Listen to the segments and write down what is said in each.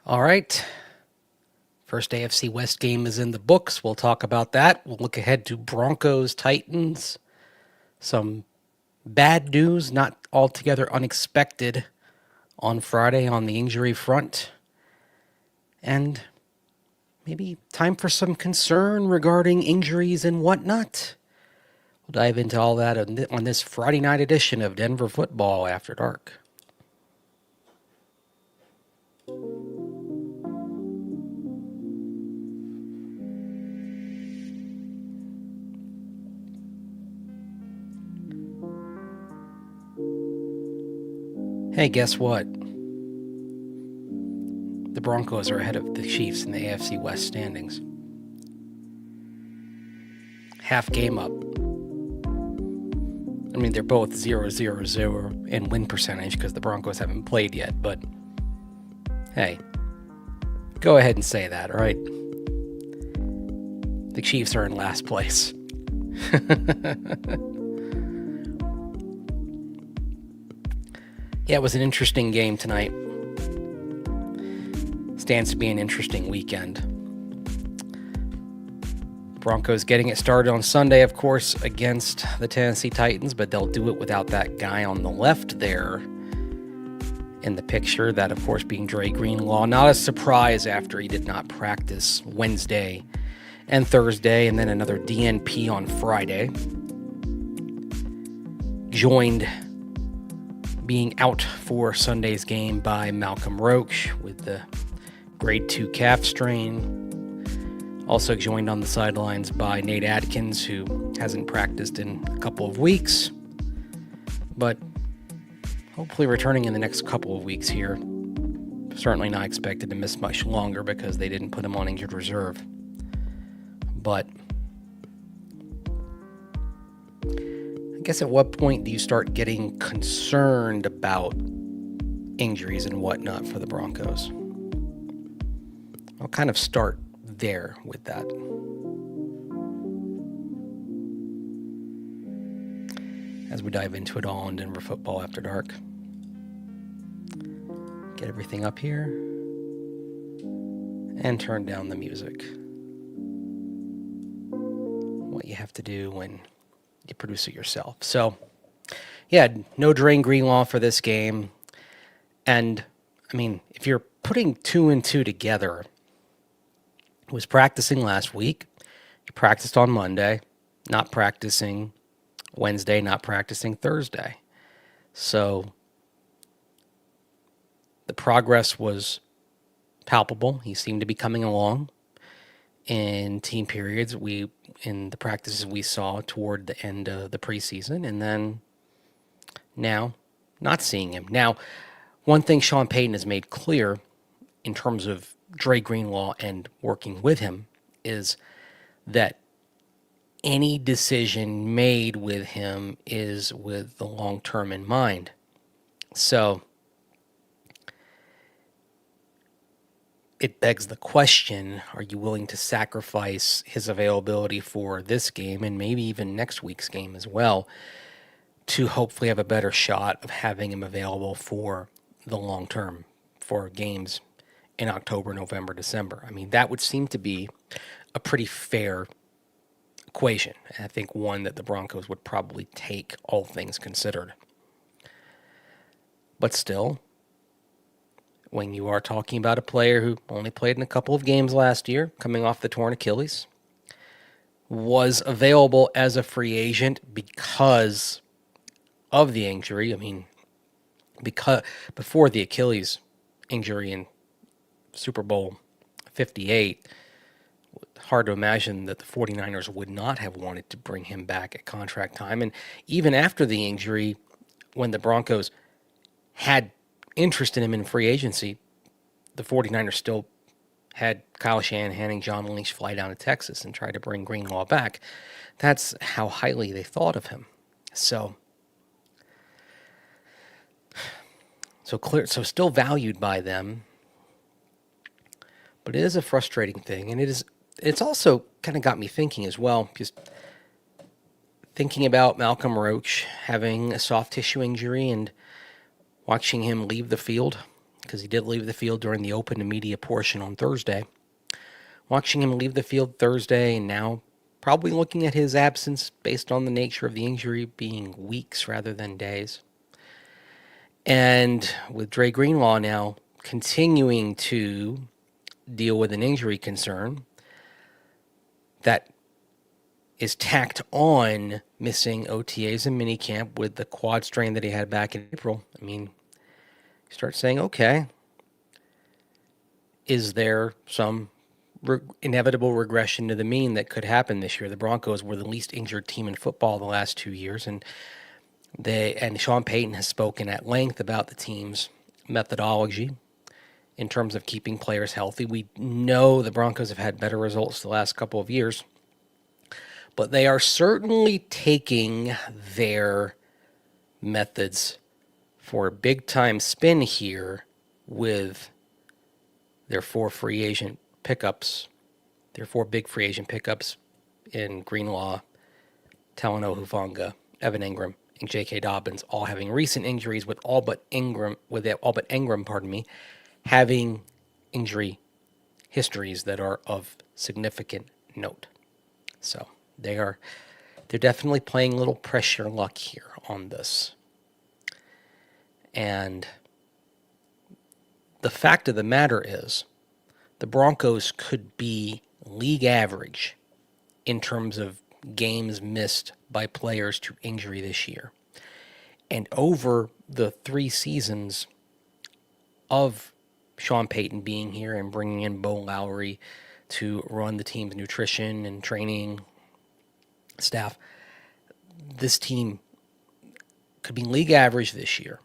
All right. First AFC West game is in the books. We'll talk about that. We'll look ahead to Broncos-Titans. Some bad news, not altogether unexpected, on Friday on the injury front. And maybe time for some concern regarding injuries and whatnot. We'll dive into all that on this Friday night edition of Denver Football After Dark. Hey, guess what? The Broncos are ahead of the Chiefs in the AFC West standings. Half game up. I mean, they're both 0-0-0 in win percentage because the Broncos haven't played yet, but hey, go ahead and say that, all right? The Chiefs are in last place. Yeah, it was an interesting game tonight. Stands to be an interesting weekend. Broncos getting it started on Sunday, of course, against the Tennessee Titans, but they'll do it without that guy on the left there in the picture, that, of course, being Dre Greenlaw. Not a surprise after he did not practice Wednesday and Thursday, and then another DNP on Friday. Joined being out for Sunday's game by Malcolm Roach with the grade 2 calf strain. Also joined on the sidelines by Nate Adkins, who hasn't practiced in a couple of weeks, but hopefully returning in the next couple of weeks here. Certainly not expected to miss much longer because they didn't put him on injured reserve. But I guess at what point do you start getting concerned about injuries and whatnot for the Broncos? I'll kind of start there with that. As we dive into it all on Denver Football After Dark. Get everything up here and turn down the music. What you have to do when you produce it yourself. So, yeah, no Dre Greenlaw for this game. And, I mean, if you're putting 2 and 2 together, he was practicing last week. He practiced on Monday, not practicing Wednesday, not practicing Thursday. So the progress was palpable. He seemed to be coming along in team periods. In the practices we saw toward the end of the preseason, and then now not seeing him. Now, one thing Sean Payton has made clear in terms of Dre Greenlaw and working with him is that any decision made with him is with the long term in mind. So it begs the question, are you willing to sacrifice his availability for this game and maybe even next week's game as well to hopefully have a better shot of having him available for the long term, for games in October, November, December? I mean, that would seem to be a pretty fair equation. I think one that the Broncos would probably take, all things considered. But still, when you are talking about a player who only played in a couple of games last year, coming off the torn Achilles, was available as a free agent because of the injury. I mean, because before the Achilles injury in Super Bowl 58, hard to imagine that the 49ers would not have wanted to bring him back at contract time. And even after the injury, when the Broncos had interest in him in free agency, the 49ers still had Kyle Shanahan and John Lynch fly down to Texas and try to bring Greenlaw back. That's how highly they thought of him. So still valued by them. But it is a frustrating thing, and it's also kind of got me thinking as well, just thinking about Malcolm Roach having a soft tissue injury and watching him leave the field, because he did leave the field during the open to media portion on Thursday. Watching him leave the field Thursday and now probably looking at his absence based on the nature of the injury being weeks rather than days. And with Dre Greenlaw now continuing to deal with an injury concern that is tacked on missing OTAs and minicamp with the quad strain that he had back in April. I mean, you start saying, okay, is there some inevitable regression to the mean that could happen this year? The Broncos were the least injured team in football the last 2 years, and Sean Payton has spoken at length about the team's methodology in terms of keeping players healthy. We know the Broncos have had better results the last couple of years, but they are certainly taking their methods for a big-time spin here with their four big free agent pickups in Greenlaw, Talanoa Hufanga, Evan Ingram, and J.K. Dobbins, all having recent injuries, with all but Ingram, having injury histories that are of significant note. So they're definitely playing a little pressure luck here on this. And the fact of the matter is, the Broncos could be league average in terms of games missed by players to injury this year. And over the 3 seasons of Sean Payton being here and bringing in Bo Lowry to run the team's nutrition and training staff, this team could be league average this year,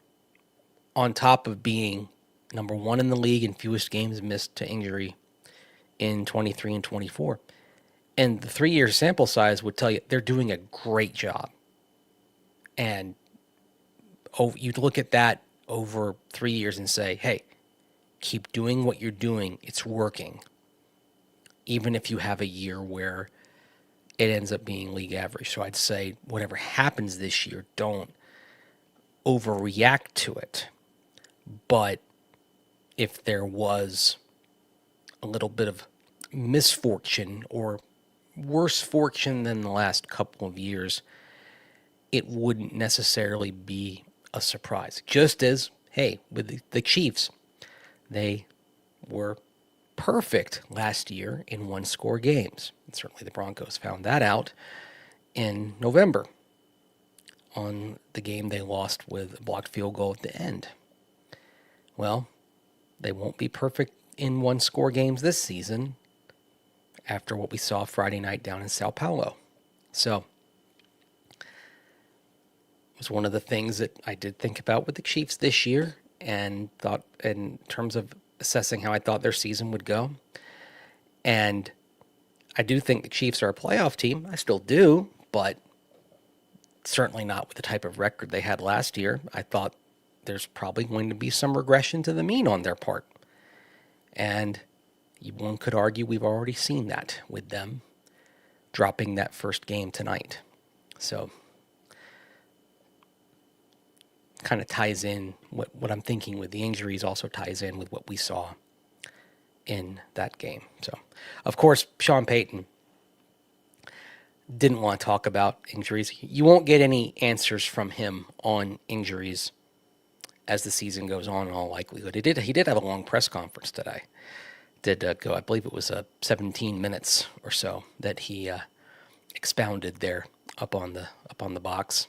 on top of being number 1 in the league in fewest games missed to injury in 23 and 24. And the 3-year sample size would tell you they're doing a great job. And you'd look at that over 3 years and say, hey, keep doing what you're doing. It's working. Even if you have a year where it ends up being league average. So I'd say whatever happens this year, don't overreact to it. But if there was a little bit of misfortune or worse fortune than the last couple of years, it wouldn't necessarily be a surprise. Just as, hey, with the Chiefs, they were perfect last year in 1-score games. And certainly the Broncos found that out in November on the game they lost with a blocked field goal at the end. Well, they won't be perfect in 1-score games this season after what we saw Friday night down in Sao Paulo. So it was one of the things that I did think about with the Chiefs this year and thought in terms of assessing how I thought their season would go. And I do think the Chiefs are a playoff team. I still do, but certainly not with the type of record they had last year. I thought there's probably going to be some regression to the mean on their part. And one could argue we've already seen that with them dropping that first game tonight. So kind of ties in what I'm thinking with the injuries, also ties in with what we saw in that game. So, of course, Sean Payton didn't want to talk about injuries. You won't get any answers from him on injuries as the season goes on in all likelihood. He did have a long press conference today. Did go, I believe it was 17 minutes or so that he expounded there up on the box.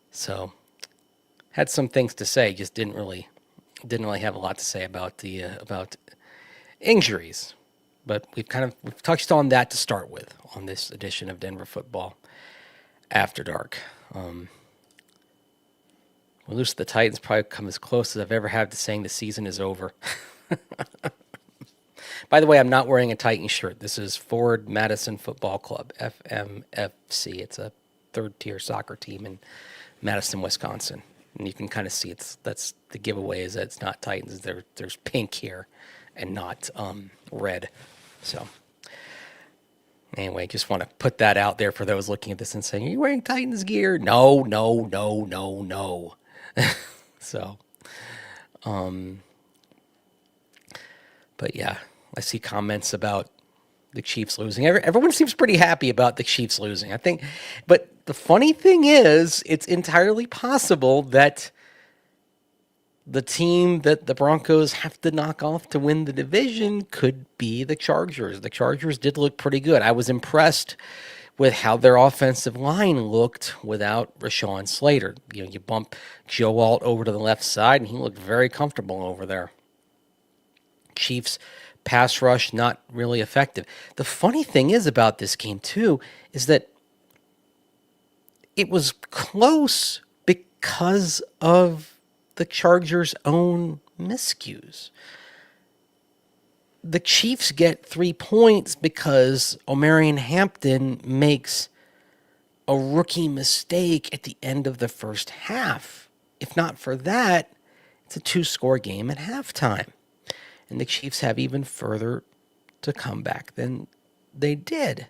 So had some things to say, just didn't really have a lot to say about the about injuries. But we've touched on that to start with on this edition of Denver Football After Dark. We lose to the Titans, probably come as close as I've ever had to saying the season is over. By the way, I'm not wearing a Titan shirt. This is Ford Madison Football Club, FMFC. It's a third-tier soccer team in Madison, Wisconsin. And you can kind of see that's the giveaway is that it's not Titans. There's pink here and not red. So anyway, just want to put that out there for those looking at this and saying, are you wearing Titans gear? No. So, But yeah, I see comments about the Chiefs losing. Everyone seems pretty happy about the Chiefs losing, I think. But the funny thing is, it's entirely possible that the team that the Broncos have to knock off to win the division could be the Chargers. The Chargers did look pretty good. I was impressed with how their offensive line looked without Rashawn Slater. You bump Joe Alt over to the left side, and he looked very comfortable over there. Chiefs pass rush not really effective. The funny thing is about this game too is that it was close because of the Chargers' own miscues. The Chiefs get 3 points because Omarion Hampton makes a rookie mistake at the end of the first half. If not for that, it's a 2-score game at halftime. And the Chiefs have even further to come back than they did.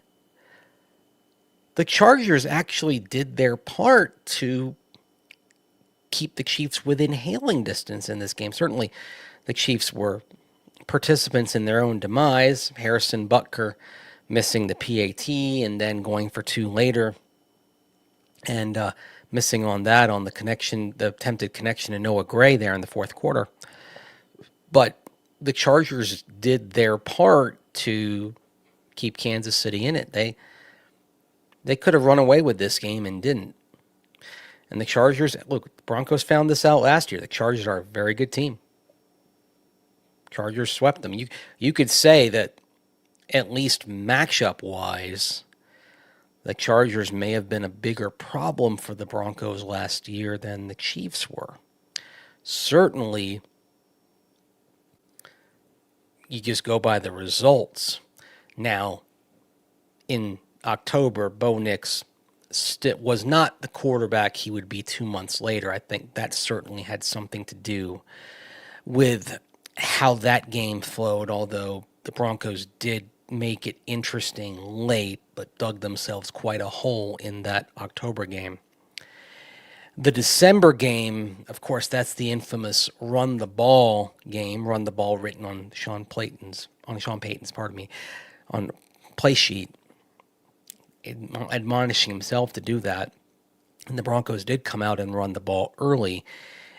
The Chargers actually did their part to keep the Chiefs within hailing distance in this game. Certainly, the Chiefs were participants in their own demise. Harrison Butker missing the PAT and then going for 2 later, and missing on that on the attempted connection to Noah Gray there in the fourth quarter. But the Chargers did their part to keep Kansas City in it. They could have run away with this game and didn't. And the Chargers, look, the Broncos found this out last year. The Chargers are a very good team. Chargers swept them. You could say that at least matchup-wise, the Chargers may have been a bigger problem for the Broncos last year than the Chiefs were. Certainly, you just go by the results. Now, in October, Bo Nix was not the quarterback he would be 2 months later. I think that certainly had something to do with how that game flowed, although the Broncos did make it interesting late, but dug themselves quite a hole in that October game. The December game, of course, that's the infamous run the ball game, run the ball written on Sean Payton's, on play sheet, admonishing himself to do that. And the Broncos did come out and run the ball early.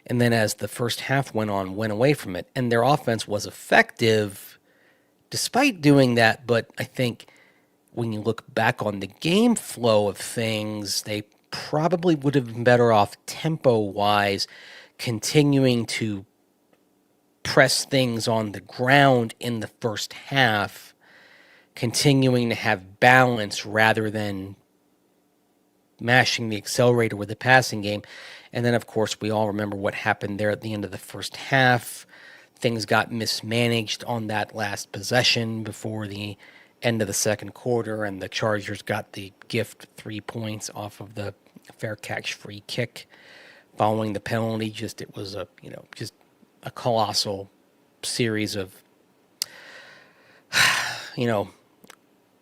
And then as the first half went on, went away from it. And their offense was effective despite doing that. But I think when you look back on the game flow of things, they probably would have been better off tempo-wise, continuing to press things on the ground in the first half, continuing to have balance rather than mashing the accelerator with the passing game. And then, of course, we all remember what happened there at the end of the first half. Things got mismanaged on that last possession before the end of the second quarter, and the Chargers got the gift 3 points off of the fair catch free kick following the penalty. It was a colossal series of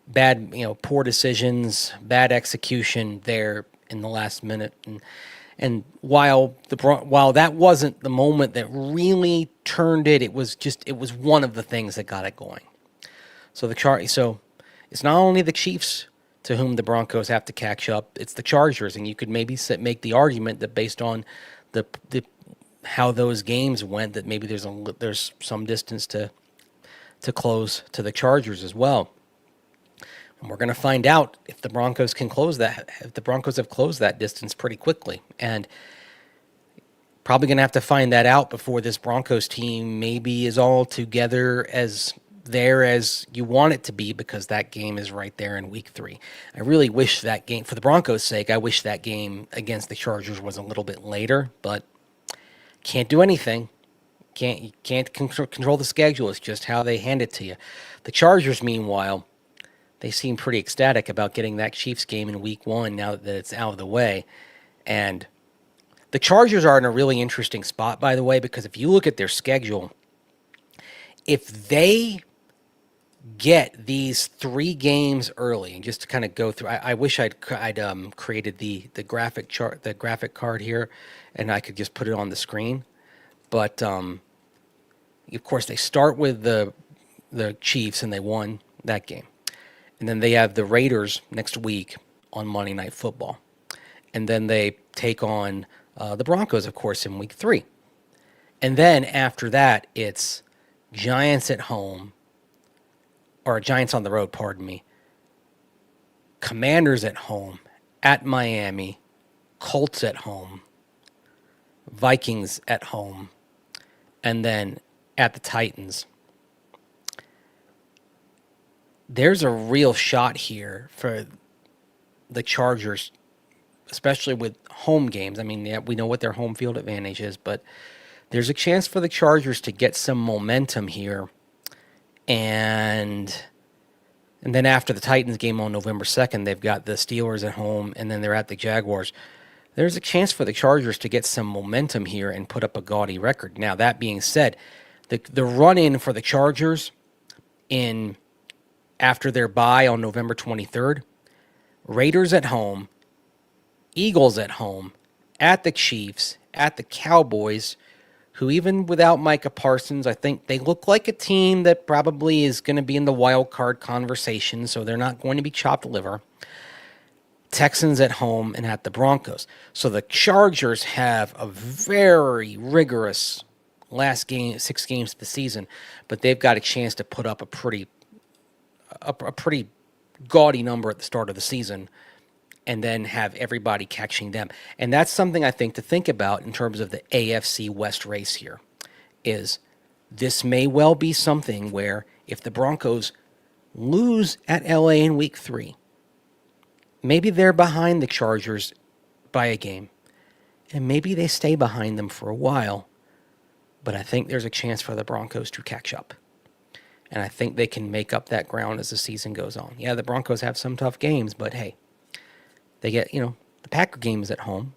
bad, poor decisions, bad execution there in the last minute. And while that wasn't the moment that really turned it, it was one of the things that got it going. So it's not only the Chiefs to whom the Broncos have to catch up, it's the Chargers, and you could maybe make the argument that based on the how those games went, that maybe there's some distance to close to the Chargers as well. And we're going to find out if the Broncos can close that, if the Broncos have closed that distance pretty quickly. And probably going to have to find that out before this Broncos team maybe is all together as you want it to be, because that game is right there in week 3. I really wish that game, for the Broncos' sake, I wish that game against the Chargers was a little bit later, but can't do anything. You can't control the schedule. It's just how they hand it to you. The Chargers, meanwhile, they seem pretty ecstatic about getting that Chiefs game in week 1 now that it's out of the way. And the Chargers are in a really interesting spot, by the way, because if you look at their schedule, if they get these 3 games early, and just to kind of go through, I wish I'd created the graphic chart, the graphic card here, and I could just put it on the screen. But of course, they start with the the Chiefs, and they won that game. And then they have the Raiders next week on Monday Night Football. And then they take on the Broncos, of course, in week 3. And then after that, it's Giants at home, or Giants on the road, pardon me. Commanders at home, at Miami, Colts at home, Vikings at home, and then at the Titans. There's a real shot here for the Chargers, especially with home games. I mean, yeah, we know what their home field advantage is, but there's a chance for the Chargers to get some momentum here. And then after the Titans game on November 2nd, they've got the Steelers at home, and then they're at the Jaguars. There's a chance for the Chargers to get some momentum here and put up a gaudy record. Now, that being said, the run-in for the Chargers after their bye on November 23rd, Raiders at home, Eagles at home, at the Chiefs, at the Cowboys, who even without Micah Parsons, I think they look like a team that probably is going to be in the wild card conversation, so they're not going to be chopped liver. Texans at home and at the Broncos. So the Chargers have a very rigorous last game, 6 games of the season, but they've got a chance to put up a pretty gaudy number at the start of the season and then have everybody catching them. And that's something I think to think about in terms of the AFC West race here, is this may well be something where if the Broncos lose at LA in week 3, maybe they're behind the Chargers by a game, and maybe they stay behind them for a while, but I think there's a chance for the Broncos to catch up. And I think they can make up that ground as the season goes on. Yeah, the Broncos have some tough games, but hey, they get, the Packer game is at home.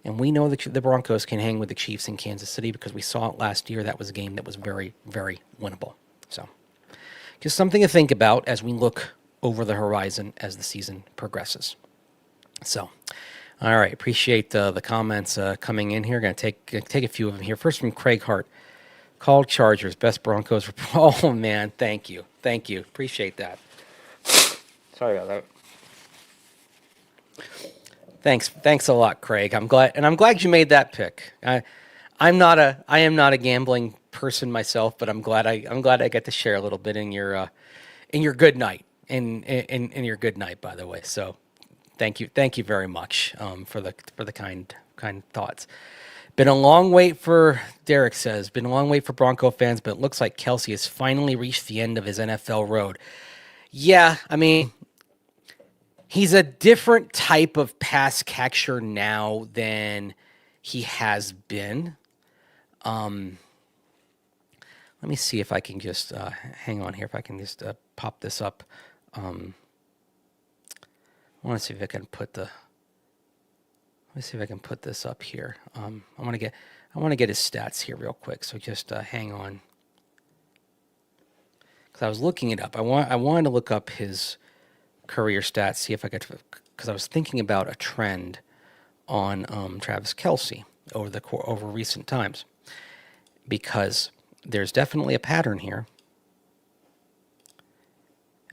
And we know that the Broncos can hang with the Chiefs in Kansas City because we saw it last year. That was a game that was very, very winnable. So just something to think about as we look over the horizon as the season progresses. So, all right, appreciate the comments coming in here. Going to take a few of them here. First from Craig Hart. Called Chargers, best Broncos. Oh, man, thank you. Appreciate that. Sorry about that. Thanks a lot, Craig. I'm glad you made that pick. I am not a gambling person myself, but I'm glad I get to share a little bit in your good night. In your good night, by the way. So thank you very much for the kind thoughts. Been a long wait for, Derek says, been a long wait for Bronco fans, but it looks like Kelce has finally reached the end of his NFL road. Yeah, I mean, he's a different type of pass catcher now than he has been. Let me see if I can just, hang on here, if I can just pop this up. I want to see if I can put the... Let me see if I can put this up here. I want to get his stats here real quick. So just hang on, because I was looking it up. I wanted to look up his career stats, see if I could, because I was thinking about a trend on Travis Kelce over recent times, because there's definitely a pattern here,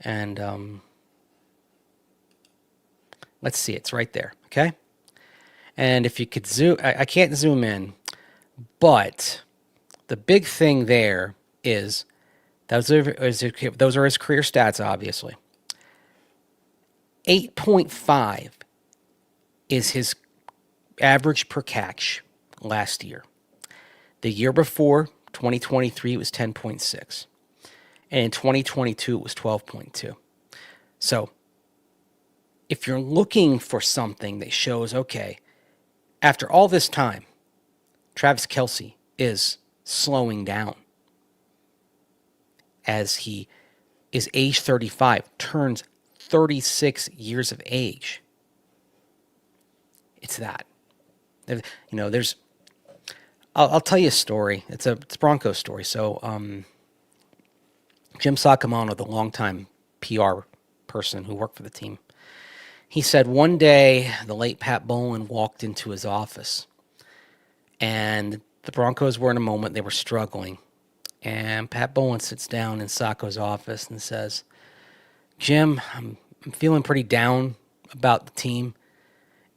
and let's see, it's right there. Okay. And if you could zoom, I can't zoom in, but the big thing there is those are his career stats, obviously. 8.5 is his average per catch last year. The year before, 2023, it was 10.6. And in 2022, it was 12.2. So if you're looking for something that shows, okay, after all this time, Travis Kelce is slowing down as he is age 35, turns 36 years of age. It's that. I'll tell you a story. It's a Broncos story. So Jim Sacamano, the longtime PR person who worked for the team, he said one day the late Pat Bowlen walked into his office, and the Broncos were in a moment, they were struggling, And Pat Bowlen sits down in Sacco's office and says, Jim, I'm feeling pretty down about the team,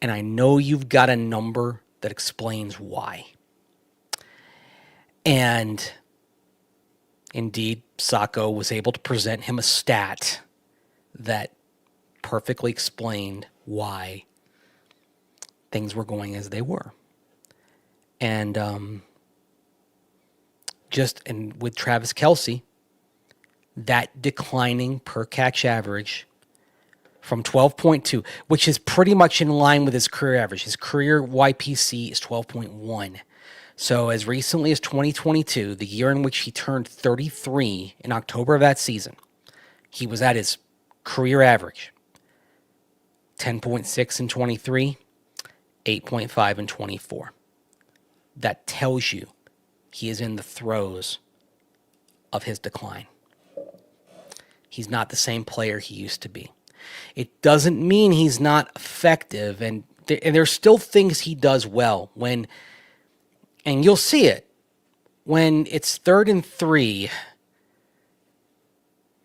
and I know you've got a number that explains why. And indeed, Sacco was able to present him a stat that perfectly explained why things were going as they were. And with Travis Kelce, that declining per catch average from 12.2, which is pretty much in line with his career average. His career YPC is 12.1. So as recently as 2022, the year in which he turned 33 in October of that season, he was at his career average. 10.6 in 23, 8.5 in 24. That tells you he is in the throes of his decline. He's not the same player he used to be. It doesn't mean he's not effective, and there's still things he does well and you'll see it when it's 3rd and 3.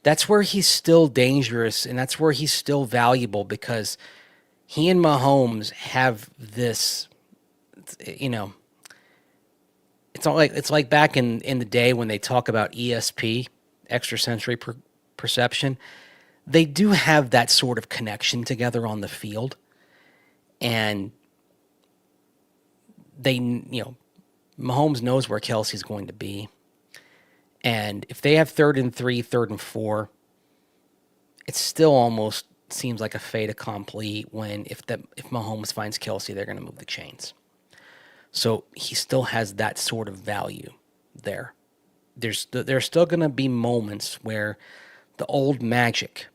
That's where he's still dangerous, and that's where he's still valuable, because he and Mahomes have this, it's like back in the day when they talk about ESP, extrasensory perception. They do have that sort of connection together on the field, and Mahomes knows where Kelce's going to be. And if they have 3rd and 3, 3rd and 4, it still almost seems like a fait accompli when if Mahomes finds Kelce, they're going to move the chains. So he still has that sort of value there. There's still going to be moments where the old magic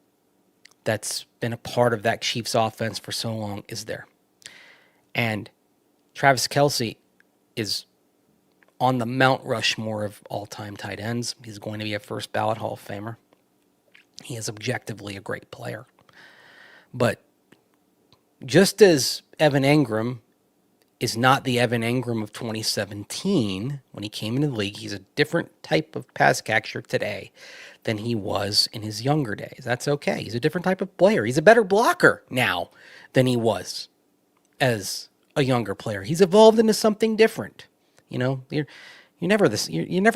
that's been a part of that Chiefs offense for so long is there. And Travis Kelce is on the Mount Rushmore of all-time tight ends. He's going to be a first ballot Hall of Famer. He is objectively a great player. But just as Evan Engram is not the Evan Engram of 2017 when he came into the league, he's a different type of pass catcher today than he was in his younger days. That's okay. He's a different type of player. He's a better blocker now than he was as a younger player. He's evolved into something different. You're never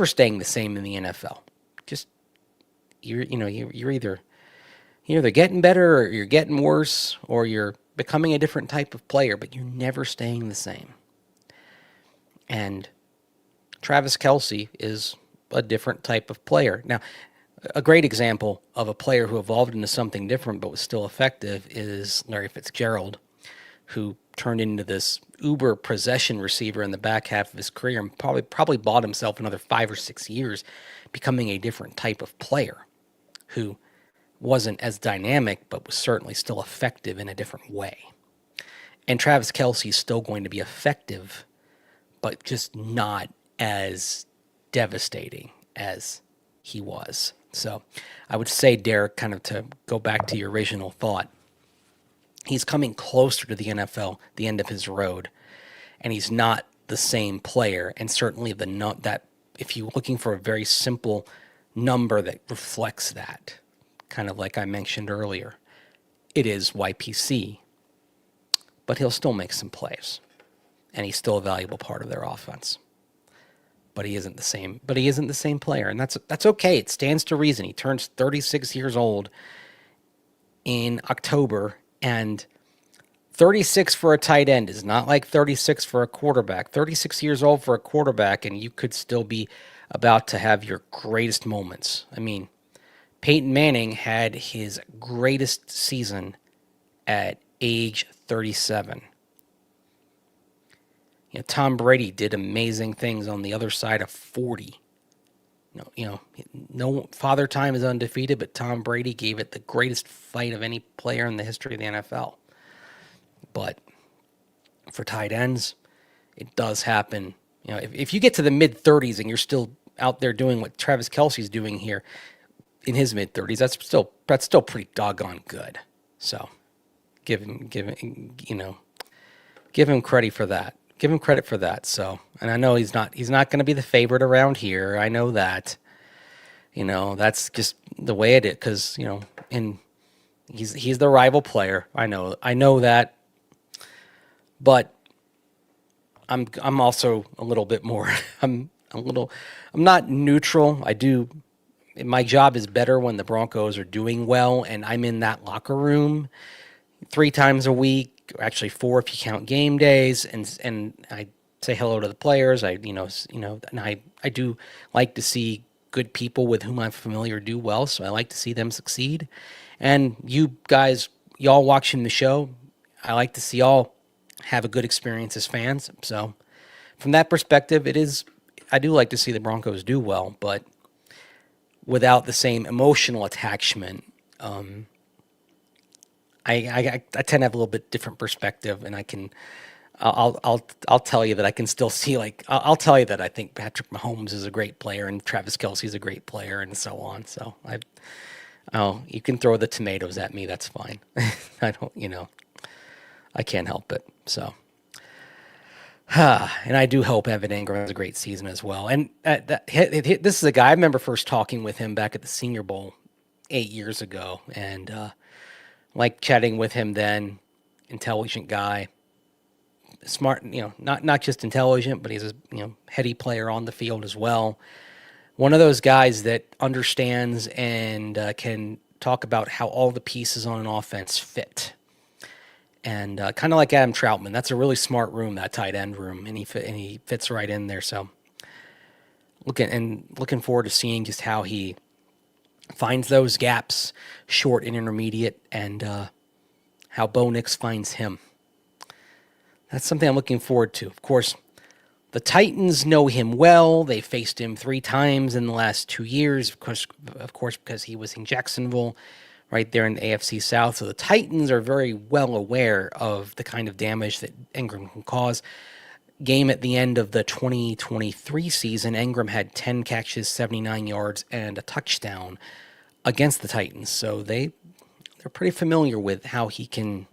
staying the same in the NFL. Just you're either getting better or you're getting worse or you're becoming a different type of player, but you're never staying the same. And Travis Kelce is a different type of player. Now, a great example of a player who evolved into something different but was still effective is Larry Fitzgerald, who turned into this uber possession receiver in the back half of his career and probably bought himself another 5 or 6 years, becoming a different type of player who wasn't as dynamic but was certainly still effective in a different way. And Travis Kelce is still going to be effective, but just not as devastating as he was. So I would say, Derek, kind of to go back to your original thought, he's coming closer to the NFL, the end of his road, and he's not the same player. And certainly that if you're looking for a very simple number that reflects that, kind of like I mentioned earlier, it is YPC. But he'll still make some plays, and he's still a valuable part of their offense. But he isn't the same. But he isn't the same player, and that's okay. It stands to reason. He turns 36 years old in October. And 36 for a tight end is not like 36 for a quarterback. 36 years old for a quarterback, and you could still be about to have your greatest moments. I mean, Peyton Manning had his greatest season at age 37. Tom Brady did amazing things on the other side of 40. No Father Time is undefeated, but Tom Brady gave it the greatest fight of any player in the history of the NFL. But for tight ends, it does happen. If you get to the mid-30s and you're still out there doing what Travis Kelce's doing here in his mid-30s, that's still pretty doggone good. So give him credit for that. give him credit for that. So, and I know he's not going to be the favorite around here. I know that. That's just the way it is, because and he's the rival player. I know that, but I'm also a little bit more. I'm not neutral. My job is better when the Broncos are doing well, and I'm in that locker room 3 times a week, actually 4 if you count game days, and I say hello to the players. And I do like to see good people with whom I'm familiar do well, so I like to see them succeed. And you guys, y'all watching the show, I like to see y'all have a good experience as fans. So from that perspective, I do like to see the Broncos do well, but without the same emotional attachment. I tend to have a little bit different perspective, and I'll tell you that I can still see, I'll tell you that I think Patrick Mahomes is a great player and Travis Kelce is a great player and so on. So you can throw the tomatoes at me. That's fine. I can't help it. So, and I do hope Evan Ingram has a great season as well. And this is a guy I remember first talking with him back at the Senior Bowl 8 years ago, and like chatting with him then. Intelligent guy, smart, not just intelligent, but he's a heady player on the field as well. One of those guys that understands and can talk about how all the pieces on an offense fit. And kind of like Adam Troutman, that's a really smart room, that tight end room, and he fits right in there. So looking forward to seeing just how he finds those gaps, short and intermediate, and how Bo Nix finds him. That's something I'm looking forward to. Of course, the Titans know him well. They faced him 3 times in the last 2 years, of course, because he was in Jacksonville, right there in the AFC South. So the Titans are very well aware of the kind of damage that Ingram can cause. Game at the end of the 2023 season, Ingram had 10 catches, 79 yards, and a touchdown against the Titans. So they're pretty familiar with how he can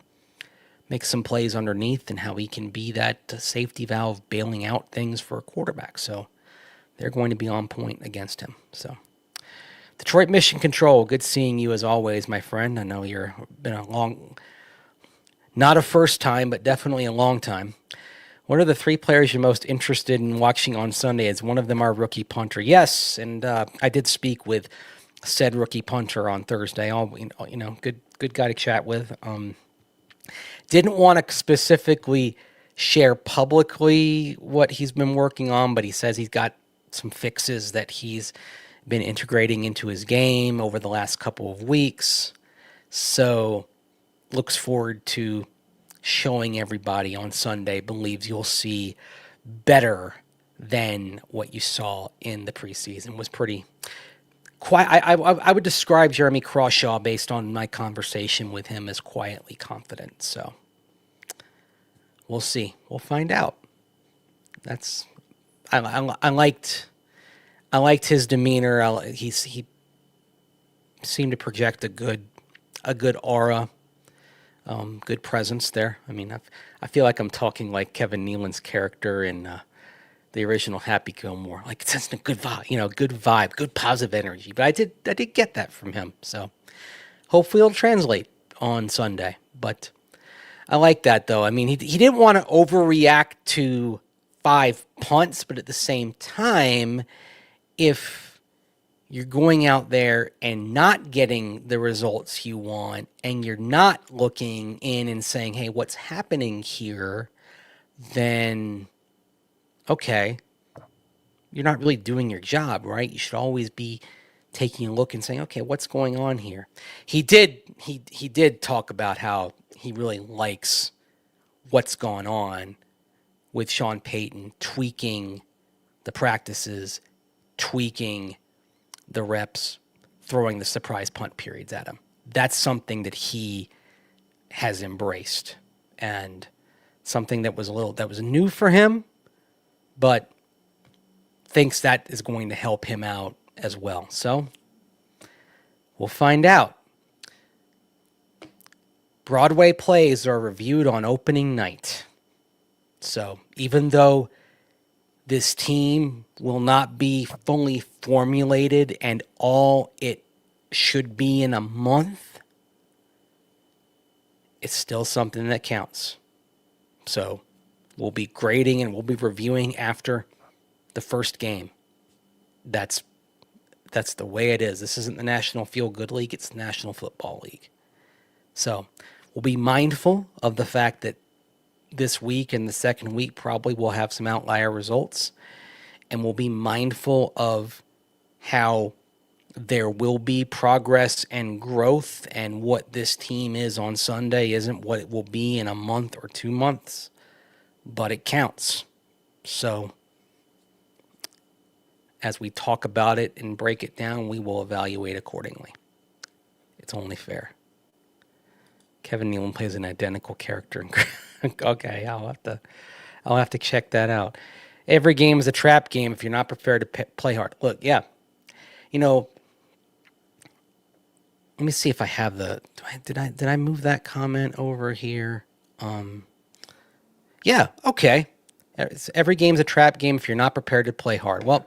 make some plays underneath and how he can be that safety valve bailing out things for a quarterback. So they're going to be on point against him. So Detroit Mission Control, good seeing you as always, my friend. I know you've been not a first time, but definitely a long time. What are the 3 players you're most interested in watching on Sunday? Is one of them our rookie punter? Yes, and I did speak with said rookie punter on Thursday. Good guy to chat with. Didn't want to specifically share publicly what he's been working on, but he says he's got some fixes that he's been integrating into his game over the last couple of weeks. So looks forward to showing everybody on Sunday, believes you'll see better than what you saw in the preseason. Was pretty quiet. I would describe Jeremy Crawshaw, based on my conversation with him, as quietly confident. So we'll see. We'll find out. I liked his demeanor. He seemed to project a good aura, good presence there. I mean, I feel like I'm talking like Kevin Nealon's character in the original Happy Gilmore. Like, it's a good vibe, good positive energy. But I did get that from him. So hopefully it'll translate on Sunday. But I like that, though. I mean, he didn't want to overreact to 5 punts, but at the same time, if you're going out there and not getting the results you want, and you're not looking in and saying, hey, what's happening here, then okay, you're not really doing your job, right? You should always be taking a look and saying, okay, what's going on here? He did talk about how he really likes what's gone on with Sean Payton, tweaking the practices, tweaking the reps, throwing the surprise punt periods at him. That's something that he has embraced, and something that was new for him, but thinks that is going to help him out as well. So we'll find out. Broadway plays are reviewed on opening night. So even though this team will not be fully formulated and all it should be in a month, it's still something that counts. So we'll be grading and we'll be reviewing after the first game. That's the way it is. This isn't the National Feel Good League, it's the National Football League. So we'll be mindful of the fact that this week and the second week probably will have some outlier results. And we'll be mindful of how there will be progress and growth, and what this team is on Sunday isn't what it will be in a month or 2 months, but it counts. So as we talk about it and break it down, we will evaluate accordingly. It's only fair. Kevin Nealon plays an identical character. Okay, I'll have to check that out. Every game is a trap game if you're not prepared to play hard. Look, yeah, let me see if I have did I move that comment over here? Yeah, okay. Every game's a trap game if you're not prepared to play hard. Well,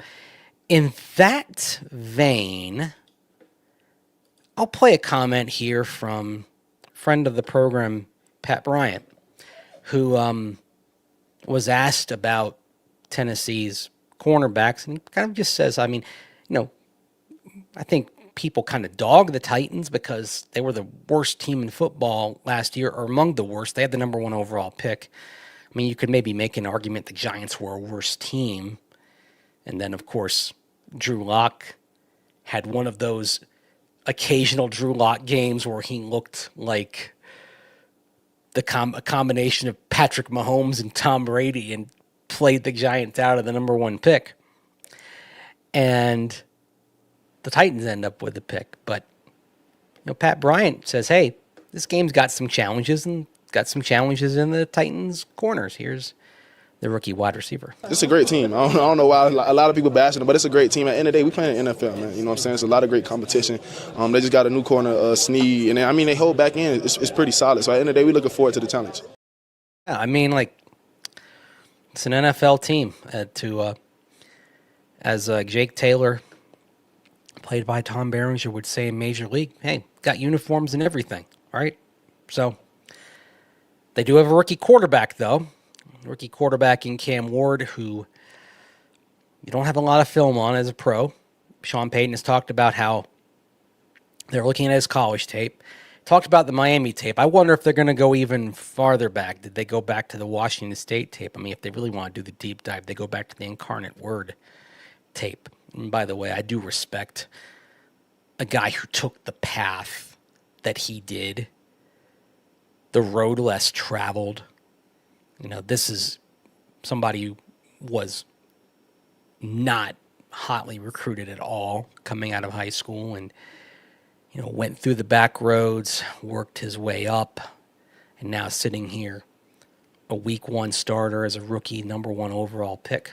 in that vein, I'll play a comment here from friend of the program, Pat Bryant, who was asked about Tennessee's cornerbacks, and he kind of just says, I think people kind of dog the Titans because they were the worst team in football last year, or among the worst. They had the number 1 overall pick. I mean, you could maybe make an argument the Giants were a worse team. And then, of course, Drew Lock had one of those occasional Drew Lock games where he looked like a combination of Patrick Mahomes and Tom Brady and played the Giants out of the number 1 pick. And the Titans end up with the pick. But, Pat Bryant says, hey, this game's got some challenges, and got some challenges in the Titans' corners. Here's the rookie wide receiver. It's a great team. I don't know why a lot of people bashing them, but it's a great team. At the end of the day, we playing in the NFL, man. You know what I'm saying? It's a lot of great competition. They just got a new corner, Snead, and they hold back in. It's pretty solid. So at the end of the day, we're looking forward to the challenge. Yeah, it's an NFL team. As Jake Taylor, played by Tom Berenger, would say in Major League, hey, got uniforms and everything, right? So they do have a rookie quarterback, though. Rookie quarterback in Cam Ward, who you don't have a lot of film on as a pro. Sean Payton has talked about how they're looking at his college tape. Talked about the Miami tape. I wonder if they're going to go even farther back. Did they go back to the Washington State tape? I mean, if they really want to do the deep dive, they go back to the Incarnate Word tape. And by the way, I do respect a guy who took the path that he did, the road less traveled. This is somebody who was not hotly recruited at all coming out of high school, and went through the back roads, worked his way up, and now sitting here, a week 1 starter as a rookie, number 1 overall pick.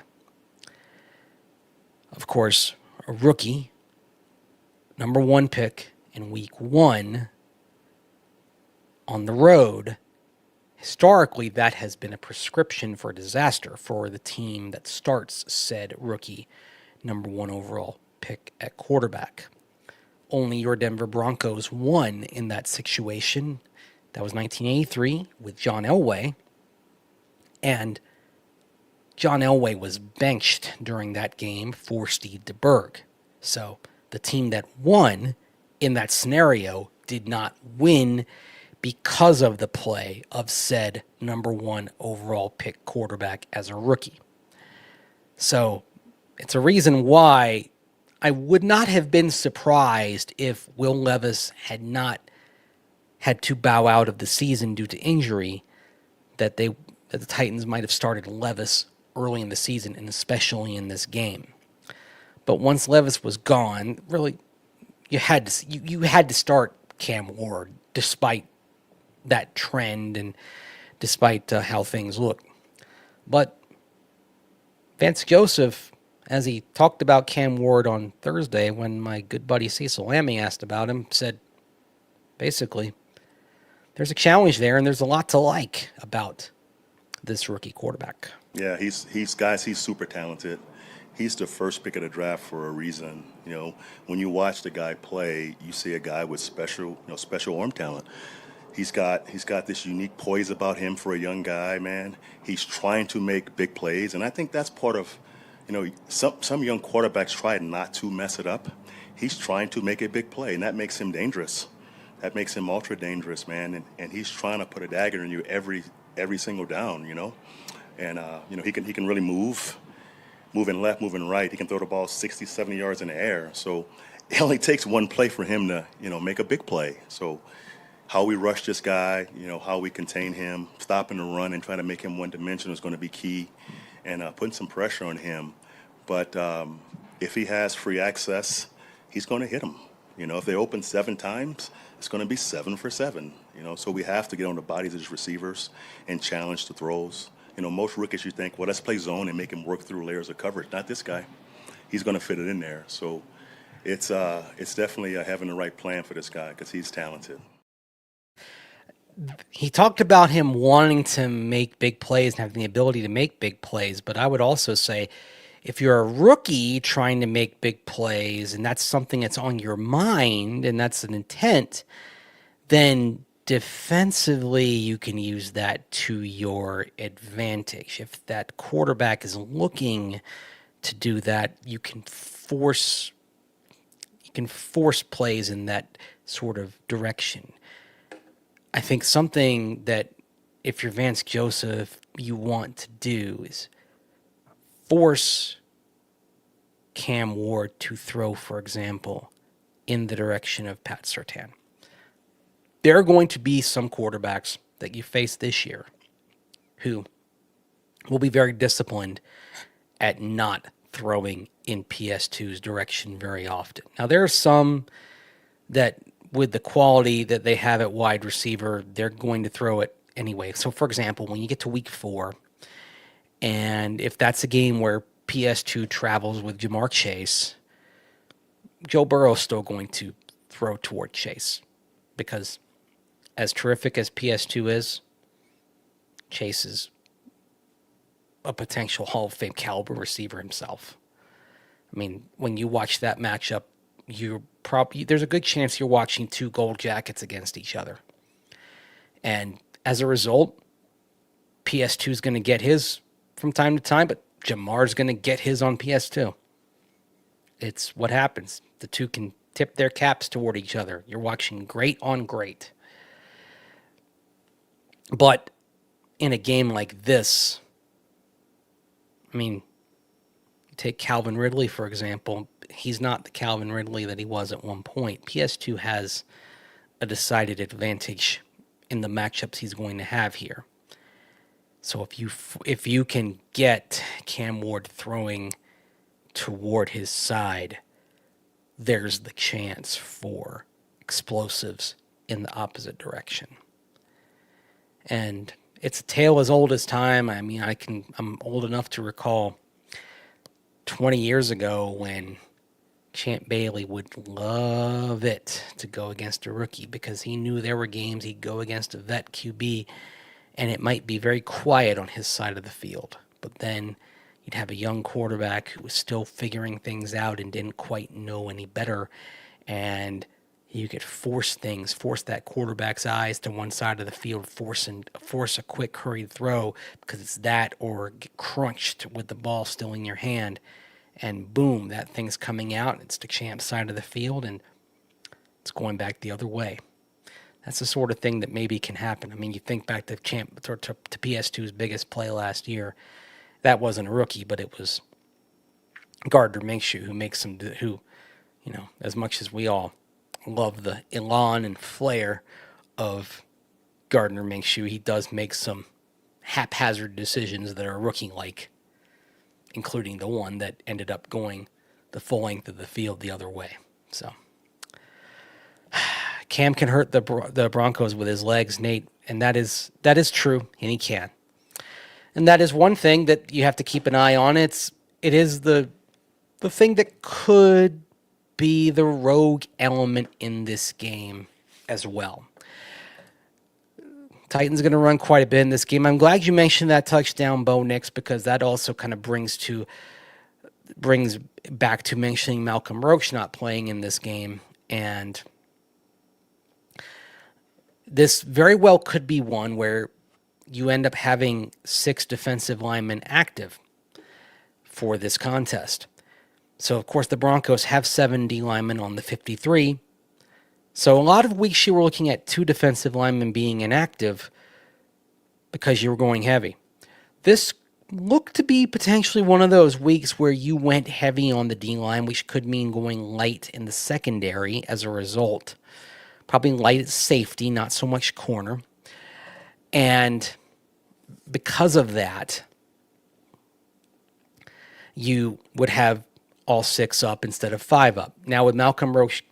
Of course, a rookie, number 1 pick in week 1 on the road. Historically, that has been a prescription for disaster for the team that starts said rookie number 1 overall pick at quarterback. Only your Denver Broncos won in that situation. That was 1983 with John Elway. And John Elway was benched during that game for Steve DeBerg. So the team that won in that scenario did not win because of the play of said number 1 overall pick quarterback as a rookie. So it's a reason why I would not have been surprised if Will Levis had not had to bow out of the season due to injury, that the Titans might have started Levis early in the season, and especially in this game. But once Levis was gone, really, you had to start Cam Ward, despite that trend and despite how things look. But Vance Joseph, as he talked about Cam Ward on Thursday when my good buddy Cecil Lammy asked about him, said, basically, there's a challenge there and there's a lot to like about this rookie quarterback. Yeah, he's super talented. He's the first pick of the draft for a reason. You know, when you watch the guy play, you see a guy with special arm talent. He's got this unique poise about him for a young guy, man. He's trying to make big plays, and I think that's part of, some young quarterbacks try not to mess it up. He's trying to make a big play, and that makes him dangerous. That makes him ultra dangerous, man. And he's trying to put a dagger in you every single down, And he can really moving left, moving right. He can throw the ball 60, 70 yards in the air. So it only takes one play for him to, make a big play. So how we rush this guy, how we contain him, stopping the run and trying to make him one-dimensional is going to be key, and putting some pressure on him. But if he has free access, he's going to hit him. If they open 7 times, it's going to be 7 for 7. So we have to get on the bodies of his receivers and challenge the throws. Most rookies, you think, well, let's play zone and make him work through layers of coverage. Not this guy. He's going to fit it in there. So it's definitely having the right plan for this guy because he's talented. He talked about him wanting to make big plays and having the ability to make big plays, but I would also say if you're a rookie trying to make big plays and that's something that's on your mind and that's an intent, then defensively you can use that to your advantage. If that quarterback is looking to do that, you can force plays in that sort of direction. I think something that if you're Vance Joseph, you want to do is force Cam Ward to throw, for example, in the direction of Pat Surtain. There are going to be some quarterbacks that you face this year who will be very disciplined at not throwing in PS2's direction very often. Now, there are some that with the quality that they have at wide receiver, they're going to throw it anyway. So, for example, when you get to week 4, and if that's a game where PS2 travels with Jamar Chase, Joe Burrow's still going to throw toward Chase because as terrific as PS2 is, Chase is a potential Hall of Fame caliber receiver himself. I mean, when you watch that matchup, there's a good chance you're watching 2 gold jackets against each other. And as a result, PS2 is going to get his from time to time, but Jamar's going to get his on PS2. It's what happens. The two can tip their caps toward each other. You're watching great on great. But in a game like this, I mean, take Calvin Ridley, for example. He's not the Calvin Ridley that he was at one point. PS2 has a decided advantage in the matchups he's going to have here. So if you can get Cam Ward throwing toward his side, there's the chance for explosives in the opposite direction. And it's a tale as old as time. I mean, I'm old enough to recall 20 years ago when Champ Bailey would love it to go against a rookie because he knew there were games he'd go against a vet QB and it might be very quiet on his side of the field. But then you'd have a young quarterback who was still figuring things out and didn't quite know any better. And you could force that quarterback's eyes to one side of the field, force a quick, hurried throw because it's that or get crunched with the ball still in your hand. And boom, that thing's coming out. It's the Champ's side of the field, and it's going back the other way. That's the sort of thing that maybe can happen. I mean, you think back to PS2's biggest play last year. That wasn't a rookie, but it was Gardner Minshew who, as much as we all love the elan and flair of Gardner Minshew, he does make some haphazard decisions that are rookie-like, including the one that ended up going the full length of the field the other way. So Cam can hurt the Broncos with his legs, Nate, and that is true, and he can. And that is one thing that you have to keep an eye on. It is the thing that could be the rogue element in this game as well. Titans going to run quite a bit in this game. I'm glad you mentioned that touchdown, Bo Nix, because that also kind of brings back to mentioning Malcolm Roach not playing in this game. And this very well could be one where you end up having 6 defensive linemen active for this contest. So, of course, the Broncos have 7 D linemen on the 53. So a lot of weeks you were looking at 2 defensive linemen being inactive because you were going heavy. This looked to be potentially one of those weeks where you went heavy on the D-line, which could mean going light in the secondary as a result. Probably light at safety, not so much corner. And because of that, you would have all 6 up instead of 5 up. Now with Malcolm Roach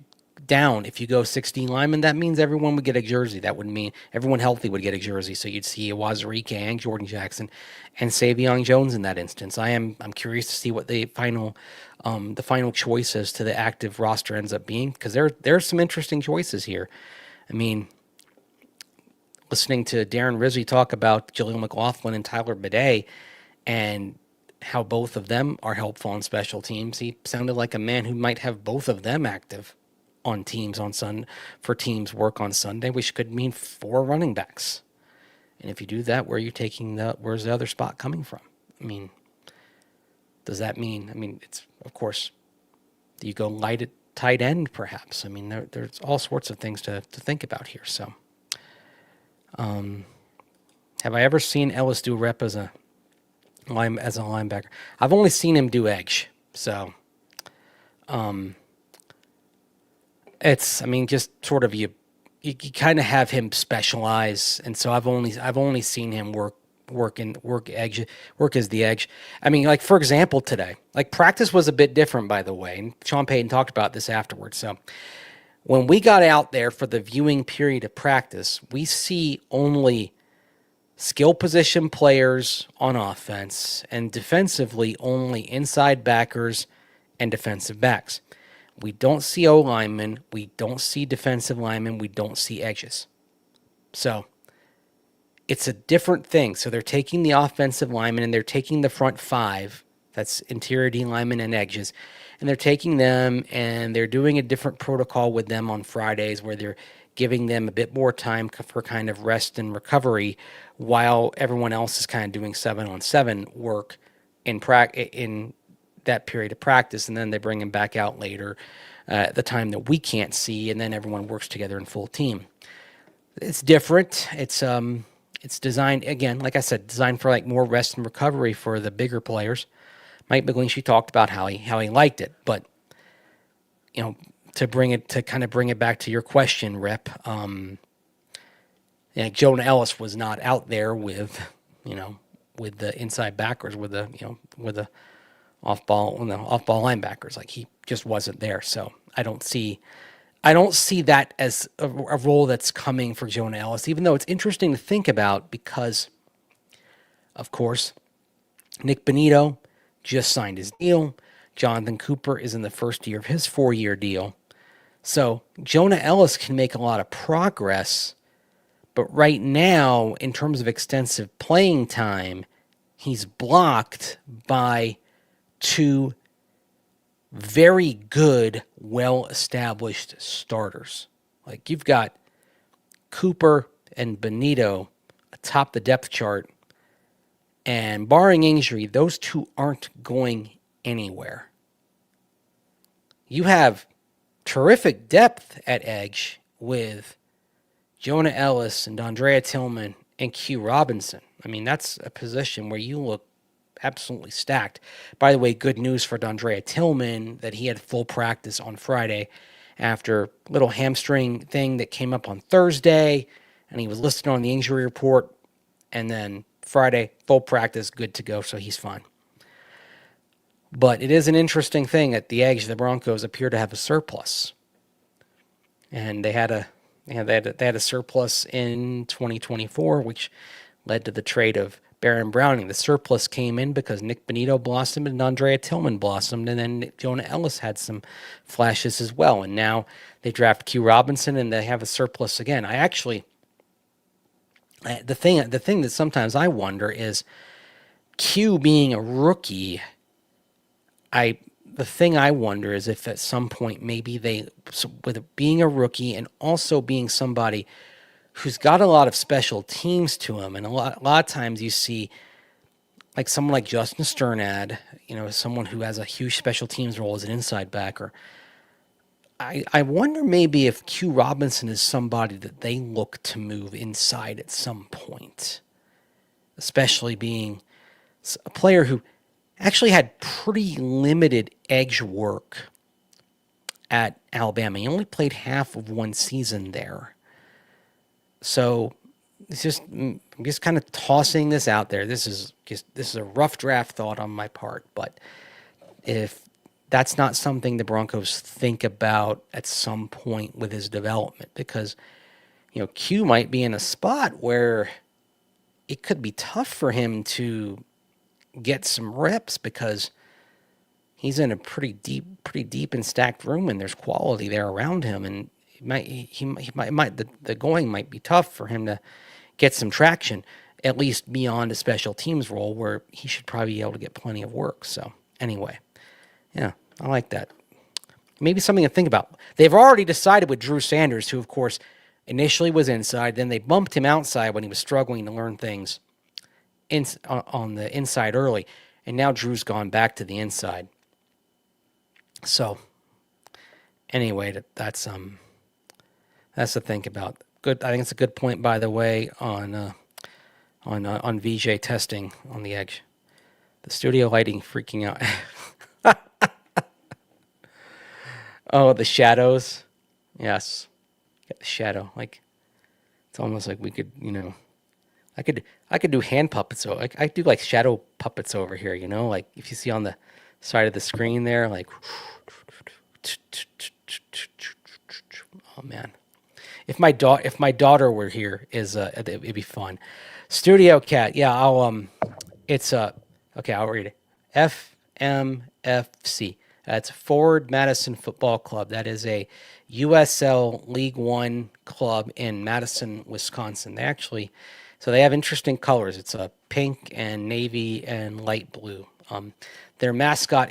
down, if you go 16 linemen, that means everyone would get a jersey. That would mean everyone healthy would get a jersey. So you'd see Wazirike and Jordan Jackson and Savion Jones in that instance. I'm curious to see what the final choice is to the active roster ends up being, because there are some interesting choices here. I mean, listening to Darren Rizzi talk about Jaleel McLaughlin and Tyler Bidet and how both of them are helpful on special teams, he sounded like a man who might have both of them active on teams for teams work on Sunday, which could mean 4 running backs. And if you do that, where's the other spot coming from? I mean, does that mean? I mean, it's of course, do you go light at tight end, perhaps? I mean, there's all sorts of things to think about here. So, have I ever seen Ellis do rep as a linebacker? I've only seen him do edge. So, it's, I mean, just sort of you kind of have him specialize, and so I've only seen him work as the edge. I mean, like for example, today, like practice was a bit different, by the way, and Sean Payton talked about this afterwards. So when we got out there for the viewing period of practice, we see only skill position players on offense, and defensively only inside backers and defensive backs. We don't see O linemen, we don't see defensive linemen, we don't see edges. So it's a different thing. So they're taking the offensive linemen and they're taking the front 5, that's interior D linemen and edges, and they're taking them and they're doing a different protocol with them on Fridays where they're giving them a bit more time for kind of rest and recovery while everyone else is kind of doing 7-on-7 work in that period of practice, and then they bring him back out later at the time that we can't see, and then everyone works together in full team. It's different. It's designed, again, like I said, designed for like more rest and recovery for the bigger players. Mike McGlinchey talked about how he liked it, but you know, to kind of bring it back to your question, Rep. Jonah Ellis was not out there with the inside backers, with the off-ball linebackers. Like, he just wasn't there. So I don't see that as a role that's coming for Jonah Ellis, even though it's interesting to think about because, of course, Nick Bonito just signed his deal. Jonathan Cooper is in the first year of his 4-year deal. So Jonah Ellis can make a lot of progress, but right now, in terms of extensive playing time, he's blocked by 2 very good, well-established starters. Like, you've got Cooper and Bonito atop the depth chart, and barring injury, those 2 aren't going anywhere. You have terrific depth at edge with Jonah Ellis and Dondrea Tillman and Q Robinson. I mean, that's a position where you look absolutely stacked. By the way, good news for Dondrea Tillman that he had full practice on Friday after a little hamstring thing that came up on Thursday, and he was listed on the injury report, and then Friday, full practice, good to go, so he's fine. But it is an interesting thing at the edge. The Broncos appear to have a surplus, and they had a surplus in 2024, which led to the trade of Baron Browning. The surplus came in because Nick Bonito blossomed and Dondrea Tillman blossomed, and then Jonah Ellis had some flashes as well. And now they draft Q Robinson, and they have a surplus again. I actually The thing that sometimes I wonder is Q being a rookie. The thing I wonder is if at some point maybe with being a rookie and also being somebody who's got a lot of special teams to him, and a lot of times you see like someone like Justin Sternad, someone who has a huge special teams role as an inside backer. I wonder maybe if Q Robinson is somebody that they look to move inside at some point, especially being a player who actually had pretty limited edge work at Alabama. He only played half of one season there. So I'm just kind of tossing this out there. This is a rough draft thought on my part, but if that's not something the Broncos think about at some point with his development, because Q might be in a spot where it could be tough for him to get some reps because he's in a pretty deep and stacked room, and there's quality there around him, and the going might be tough for him to get some traction, at least beyond a special teams role where he should probably be able to get plenty of work. So anyway, yeah, I like that. Maybe something to think about. They've already decided with Drew Sanders, who of course initially was inside, then they bumped him outside when he was struggling to learn things on the inside early, and now Drew's gone back to the inside. So anyway, that's to think about. Good. I think it's a good point, by the way, on VJ testing on the edge. The studio lighting freaking out. Oh, the shadows. Yes, got the shadow. Like it's almost like we could, I could do hand puppets. So I do like shadow puppets over here. Like if you see on the side of the screen there, like. Oh man. If my daughter were here, it'd be fun. Studio Cat, yeah, it's okay, I'll read it. FMFC. That's Forward Madison Football Club. That is a USL League One club in Madison, Wisconsin. They have interesting colors. It's a pink and navy and light blue. Their mascot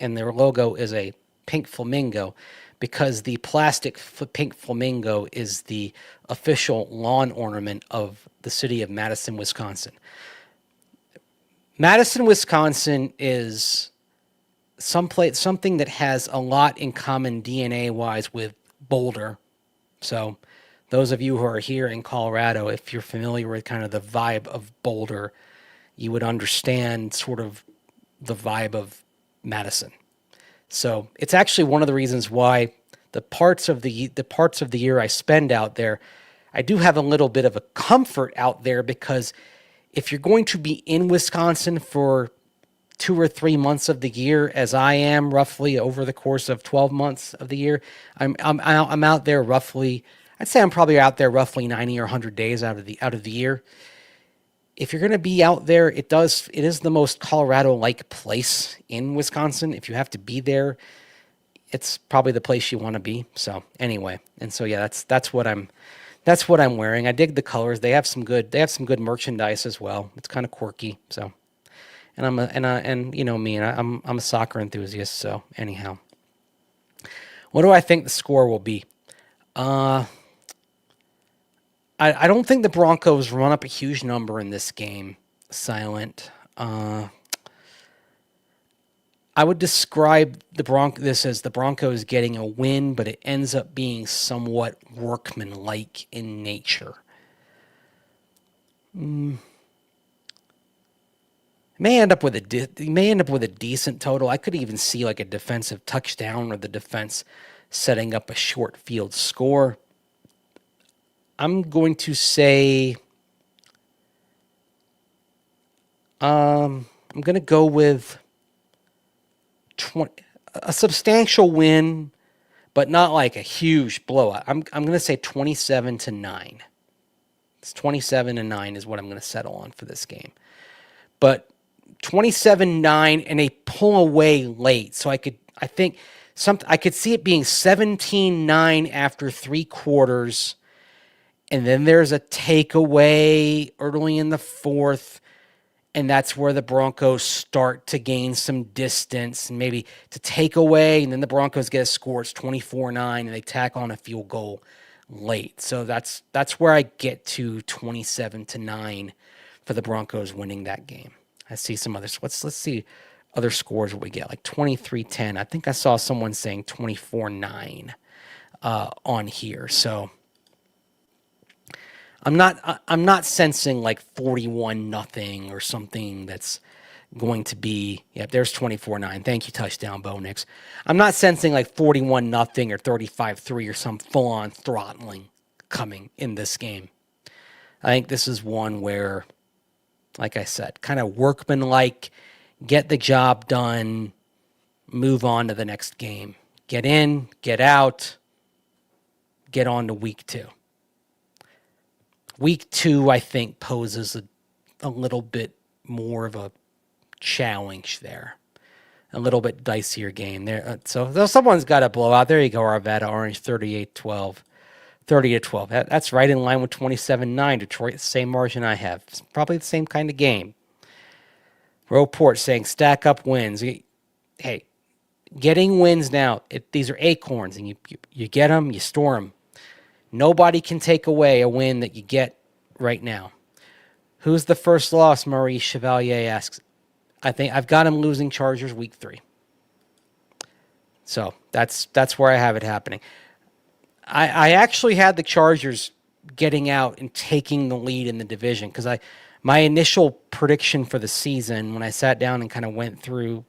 and their logo is a pink flamingo, because the plastic pink flamingo is the official lawn ornament of the city of Madison, Wisconsin. Madison, Wisconsin is something that has a lot in common DNA-wise with Boulder. So those of you who are here in Colorado, if you're familiar with kind of the vibe of Boulder, you would understand sort of the vibe of Madison. So it's actually one of the reasons why the parts of the year I spend out there, I do have a little bit of a comfort out there, because if you're going to be in Wisconsin for 2 or 3 months of the year, as I am roughly over the course of 12 months of the year, I'm out there roughly. I'd say I'm probably out there roughly 90 or 100 days out of the year. If you're going to be out there, it is the most Colorado-like place in Wisconsin. If you have to be there, it's probably the place you want to be. So anyway, and so yeah, that's what I'm wearing. I dig the colors. They have some good merchandise as well. It's kind of quirky. So, and I'm a soccer enthusiast. So anyhow, what do I think the score will be? I don't think the Broncos run up a huge number in this game, Silent. I would describe this as the Broncos getting a win, but it ends up being somewhat workmanlike in nature. May end up with a decent total. I could even see like a defensive touchdown or the defense setting up a short field score. I'm going to say I'm going to go with a substantial win, but not like a huge blowout. I'm going to say 27-9. It's 27-9 is what I'm going to settle on for this game. But 27-9 and a pull away late. So I could see it being 17-9 after 3 quarters, And then there's a takeaway early in the fourth, and that's where the Broncos start to gain some distance and maybe to take away, and then the Broncos get a score. It's 24-9, and they tack on a field goal late. So that's where I get to 27-9 for the Broncos winning that game. I see some others. Let's see other scores what we get, like 23-10. I think I saw someone saying 24-9 on here. So I'm not sensing like 41-0 or something that's going to be, there's 24-9. Thank you, touchdown, Bo Nix. I'm not sensing like 41-0 or 35-3 or some full-on throttling coming in this game. I think this is one where, like I said, kind of workmanlike, get the job done, move on to the next game. Get in, get out, get on to week 2. Week 2, I think, poses a little bit more of a challenge there. A little bit dicier game there. So someone's got to blow out. There you go, Arvada Orange, 38-12. 30-12. That's right in line with 27-9. Detroit, same margin I have. It's probably the same kind of game. Roport saying stack up wins. Hey, getting wins now. These are acorns, and you get them, you store them. Nobody can take away a win that you get right now. Who's the first loss? Maurice Chevalier asks. I think I've got him losing Chargers week 3. So that's where I have it happening. I actually had the Chargers getting out and taking the lead in the division because my initial prediction for the season when I sat down and kind of went through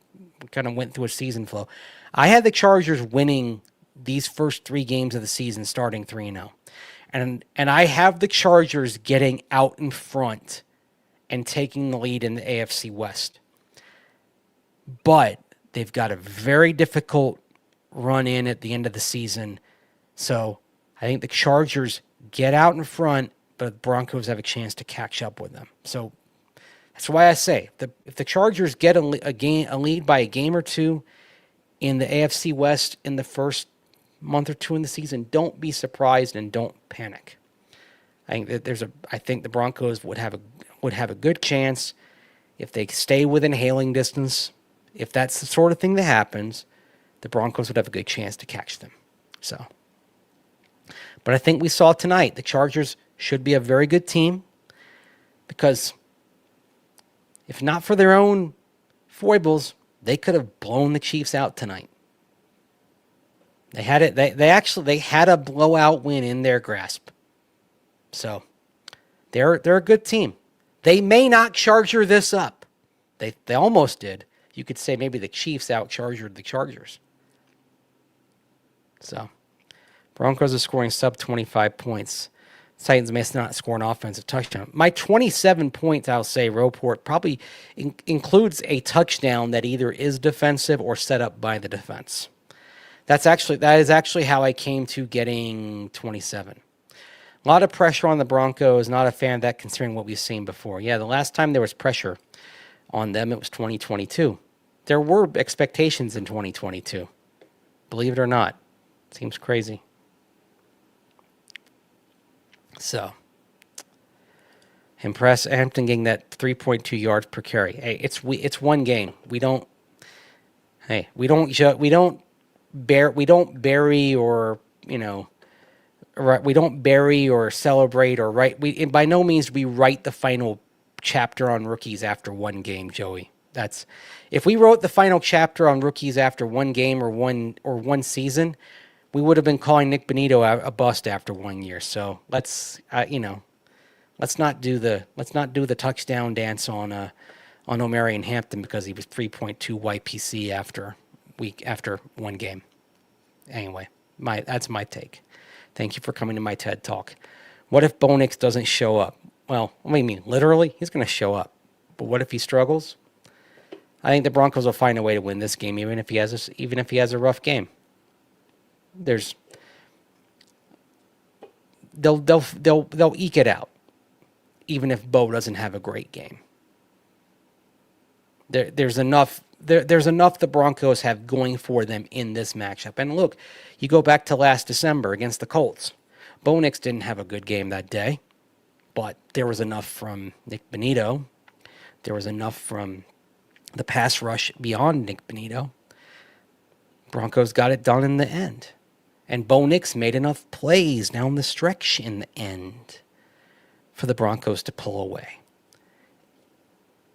a season flow, I had the Chargers winning these first 3 games of the season, starting 3-0, and I have the Chargers getting out in front and taking the lead in the AFC West. But they've got a very difficult run in at the end of the season. So I think the Chargers get out in front, but the Broncos have a chance to catch up with them. So that's why I say if the Chargers get a lead by a game or 2 in the AFC West in the first month or 2 in the season, don't be surprised and don't panic. I think the Broncos would have a good chance if they stay within hailing distance. If that's the sort of thing that happens, the Broncos would have a good chance to catch them. So. But I think we saw tonight the Chargers should be a very good team because if not for their own foibles, they could have blown the Chiefs out tonight. They had it. They had a blowout win in their grasp. So they're a good team. They may not Charger this up. They almost did. You could say maybe the Chiefs out-chargered the Chargers. So Broncos are scoring sub 25 points. Titans may not score an offensive touchdown. My 27 points, I'll say, Roport probably includes a touchdown that either is defensive or set up by the defense. That is actually how I came to getting 27. A lot of pressure on the Broncos. Not a fan of that considering what we've seen before. Yeah, the last time there was pressure on them, it was 2022. There were expectations in 2022. Believe it or not. Seems crazy. So, impress Hampton getting that 3.2 yards per carry. Hey, it's one game. We don't bury or we don't bury or celebrate or write. By no means do we write the final chapter on rookies after one game, Joey. If we wrote the final chapter on rookies after one game or one season, we would have been calling Nick Bonito a bust after 1 year. So let's not do the touchdown dance on Omarion Hampton because he was 3.2 YPC after one game. Anyway, that's my take. Thank you for coming to my TED Talk. What if Bo Nix doesn't show up? Well, what do you mean? Literally, he's going to show up. But what if he struggles? I think the Broncos will find a way to win this game, even if he has a rough game. They'll eke it out, even if Bo doesn't have a great game. There's enough the Broncos have going for them in this matchup. And look, you go back to last December against the Colts. Bo Nix didn't have a good game that day, but there was enough from Nick Bonito. There was enough from the pass rush beyond Nick Bonito. Broncos got it done in the end. And Bo Nix made enough plays down the stretch in the end for the Broncos to pull away.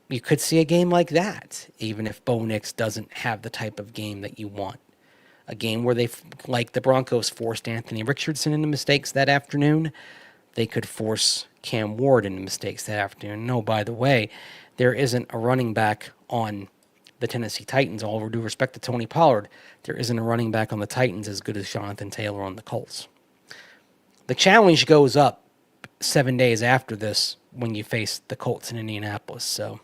You could see a game like that, even if Bo Nix doesn't have the type of game that you want. A game where like the Broncos forced Anthony Richardson into mistakes that afternoon, they could force Cam Ward into mistakes that afternoon. No, by the way, there isn't a running back on the Tennessee Titans, all due respect to Tony Pollard. There isn't a running back on the Titans as good as Jonathan Taylor on the Colts. The challenge goes up 7 days after this when you face the Colts in Indianapolis. So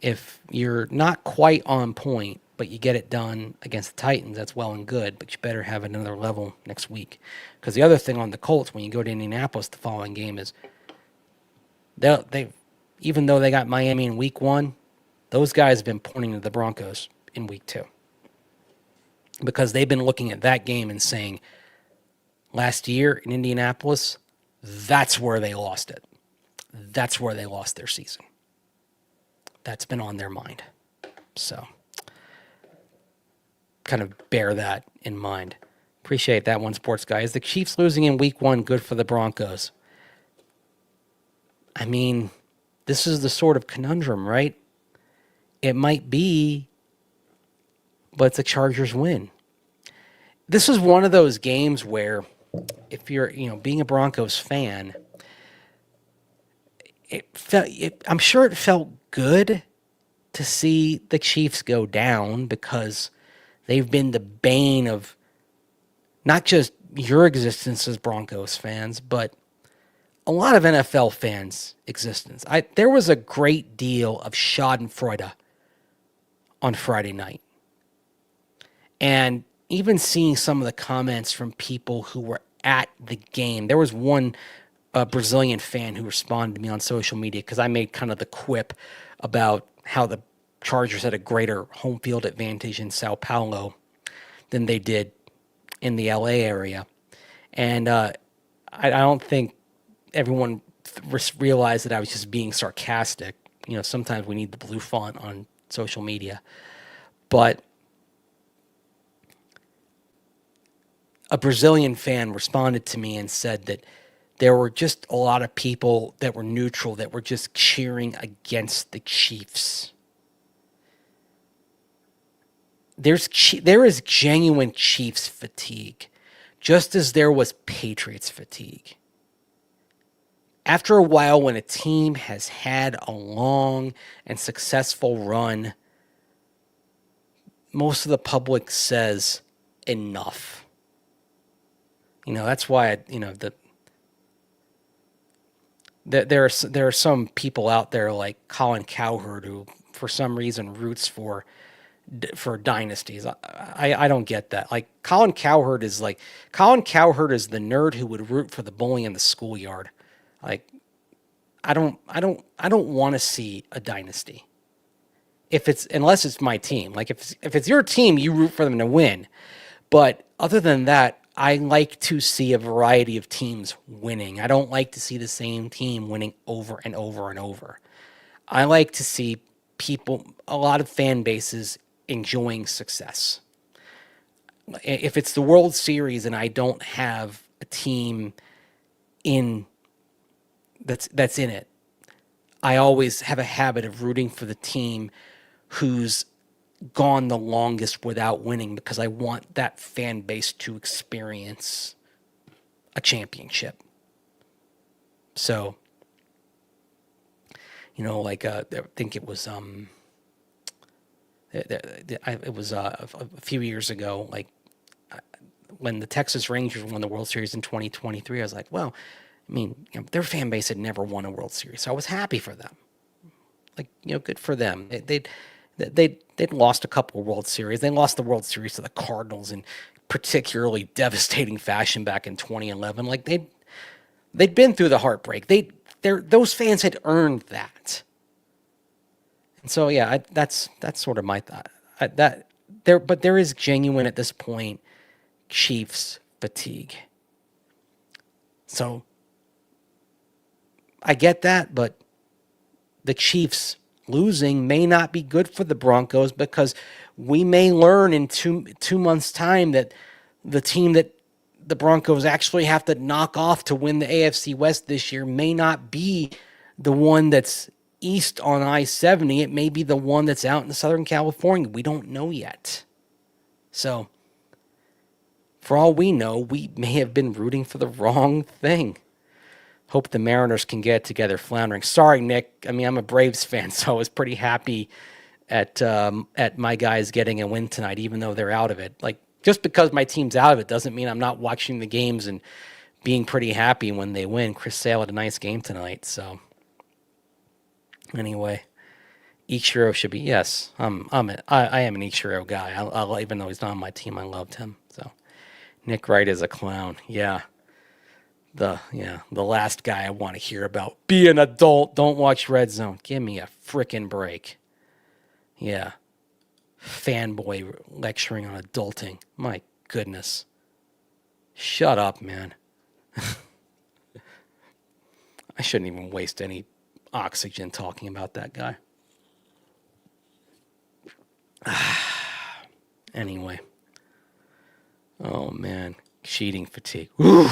if you're not quite on point, but you get it done against the Titans, that's well and good, but you better have another level next week. Because the other thing on the Colts, when you go to Indianapolis the following game, is they even though they got Miami in week 1, those guys have been pointing to the Broncos in week 2. Because they've been looking at that game and saying, last year in Indianapolis, that's where they lost it. That's where they lost their season. That's been on their mind. So kind of bear that in mind. Appreciate that one, sports guy. Is the Chiefs losing in week 1 good for the Broncos? I mean, this is the sort of conundrum, right? It might be, but it's a Chargers win. This is one of those games where if you're, being a Broncos fan, I'm sure it felt good to see the Chiefs go down because they've been the bane of not just your existence as Broncos fans, but a lot of NFL fans' existence. There was a great deal of schadenfreude on Friday night. And even seeing some of the comments from people who were at the game. There was one Brazilian fan who responded to me on social media because I made kind of the quip about how the Chargers had a greater home field advantage in Sao Paulo than they did in the LA area. And I don't think everyone realized that I was just being sarcastic. Sometimes we need the blue font on social media. But a Brazilian fan responded to me and said that there were just a lot of people that were neutral that were just cheering against the Chiefs. There is genuine Chiefs fatigue, just as there was Patriots fatigue. After a while, when a team has had a long and successful run, most of the public says enough. That's why there are some people out there like Colin Cowherd who, for some reason, roots for dynasties. I don't get that. Like Colin Cowherd is the nerd who would root for the bully in the schoolyard. Like I don't want to see a dynasty. Unless it's my team. Like if it's your team, you root for them to win. But other than that, I like to see a variety of teams winning. I don't like to see the same team winning over and over and over. I like to see a lot of fan bases enjoying success. If it's the World Series and I don't have a team that's in it, I always have a habit of rooting for the team who's gone the longest without winning because I want that fan base to experience a championship. So, I think it was a few years ago, like when the Texas Rangers won the World Series in 2023. I was like, well, their fan base had never won a World Series, so I was happy for them. Like, good for them. They'd lost a couple of World Series. They lost the World Series to the Cardinals in particularly devastating fashion back in 2011. Like they'd been through the heartbreak. Those fans had earned that. And so yeah, that's sort of my thought. But there is genuine at this point Chiefs fatigue. So I get that, but the Chiefs losing may not be good for the Broncos because we may learn in two months' time that the team that the Broncos actually have to knock off to win the AFC West this year may not be the one that's east on I-70. It may be the one that's out in Southern California. We don't know yet. So, for all we know, we may have been rooting for the wrong thing. Hope the Mariners can get it together, floundering. Sorry, Nick. I mean, I'm a Braves fan, so I was pretty happy at my guys getting a win tonight, even though they're out of it. Like, just because my team's out of it doesn't mean I'm not watching the games and being pretty happy when they win. Chris Sale had a nice game tonight, so anyway, Ichiro should be, yes, I am an Ichiro guy. I even though he's not on my team, I loved him. So Nick Wright is a clown. Yeah. The last guy I want to hear about. Be an adult. Don't watch Red Zone. Give me a frickin' break. Yeah. Fanboy lecturing on adulting. My goodness. Shut up, man. I shouldn't even waste any oxygen talking about that guy. Anyway. Oh, man. Cheating fatigue. Woo!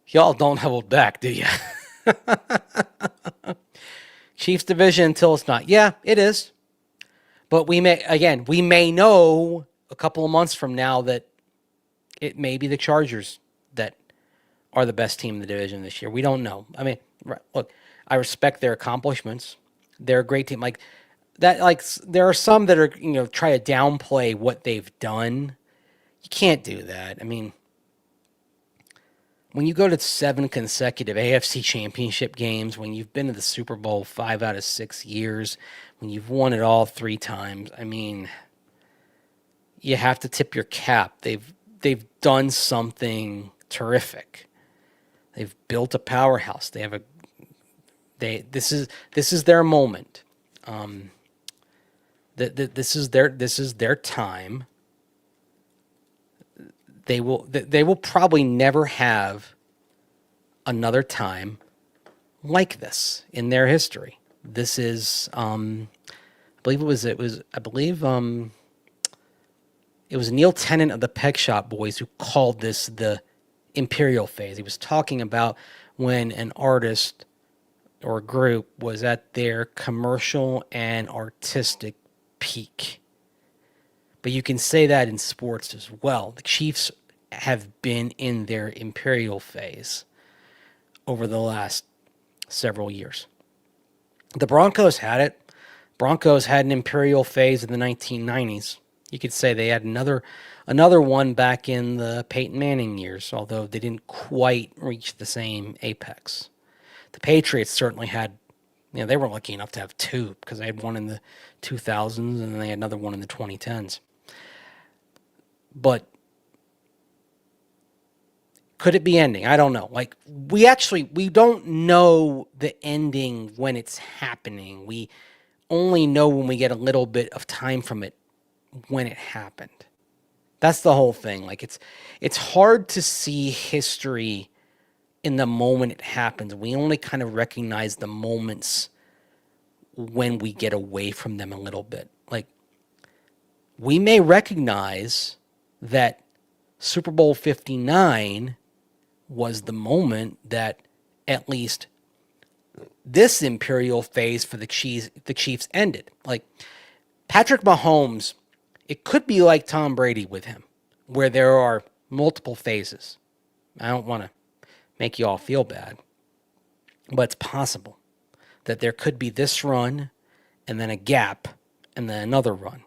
Y'all don't hold back, do you? Chiefs division until it's not. Yeah, it is. But we may know a couple of months from now that it may be the Chargers that are the best team in the division this year. We don't know. I mean, look, I respect their accomplishments. They're a great team. Like that, there are some that are, try to downplay what they've done. You can't do that. I mean, when you go to 7 consecutive AFC championship games, when you've been to the Super Bowl 5 out of 6 years, when you've won it all 3 times, I mean, you have to tip your cap. They've done something terrific. They've built a powerhouse. This is their moment. This is their time. They will probably never have another time like this in their history. This is, I believe it was Neil Tennant of the Peg Shop Boys who called this the Imperial phase. He was talking about when an artist or a group was at their commercial and artistic peak. But you can say that in sports as well. The Chiefs have been in their imperial phase over the last several years. The Broncos had it. Broncos had an imperial phase in the 1990s. You could say they had another one back in the Peyton Manning years, although they didn't quite reach the same apex. The Patriots certainly had, they were lucky enough to have 2 because they had one in the 2000s and then they had another one in the 2010s. But could it be ending? I don't know. Like, we don't know the ending when it's happening. We only know when we get a little bit of time from it when it happened. That's the whole thing. Like, it's hard to see history in the moment it happens. We only kind of recognize the moments when we get away from them a little bit. Like, we may recognize that Super Bowl 59 was the moment that at least this imperial phase for the Chiefs ended. Like, Patrick Mahomes, it could be like Tom Brady with him, where there are multiple phases. I don't want to make you all feel bad, but it's possible that there could be this run and then a gap and then another run.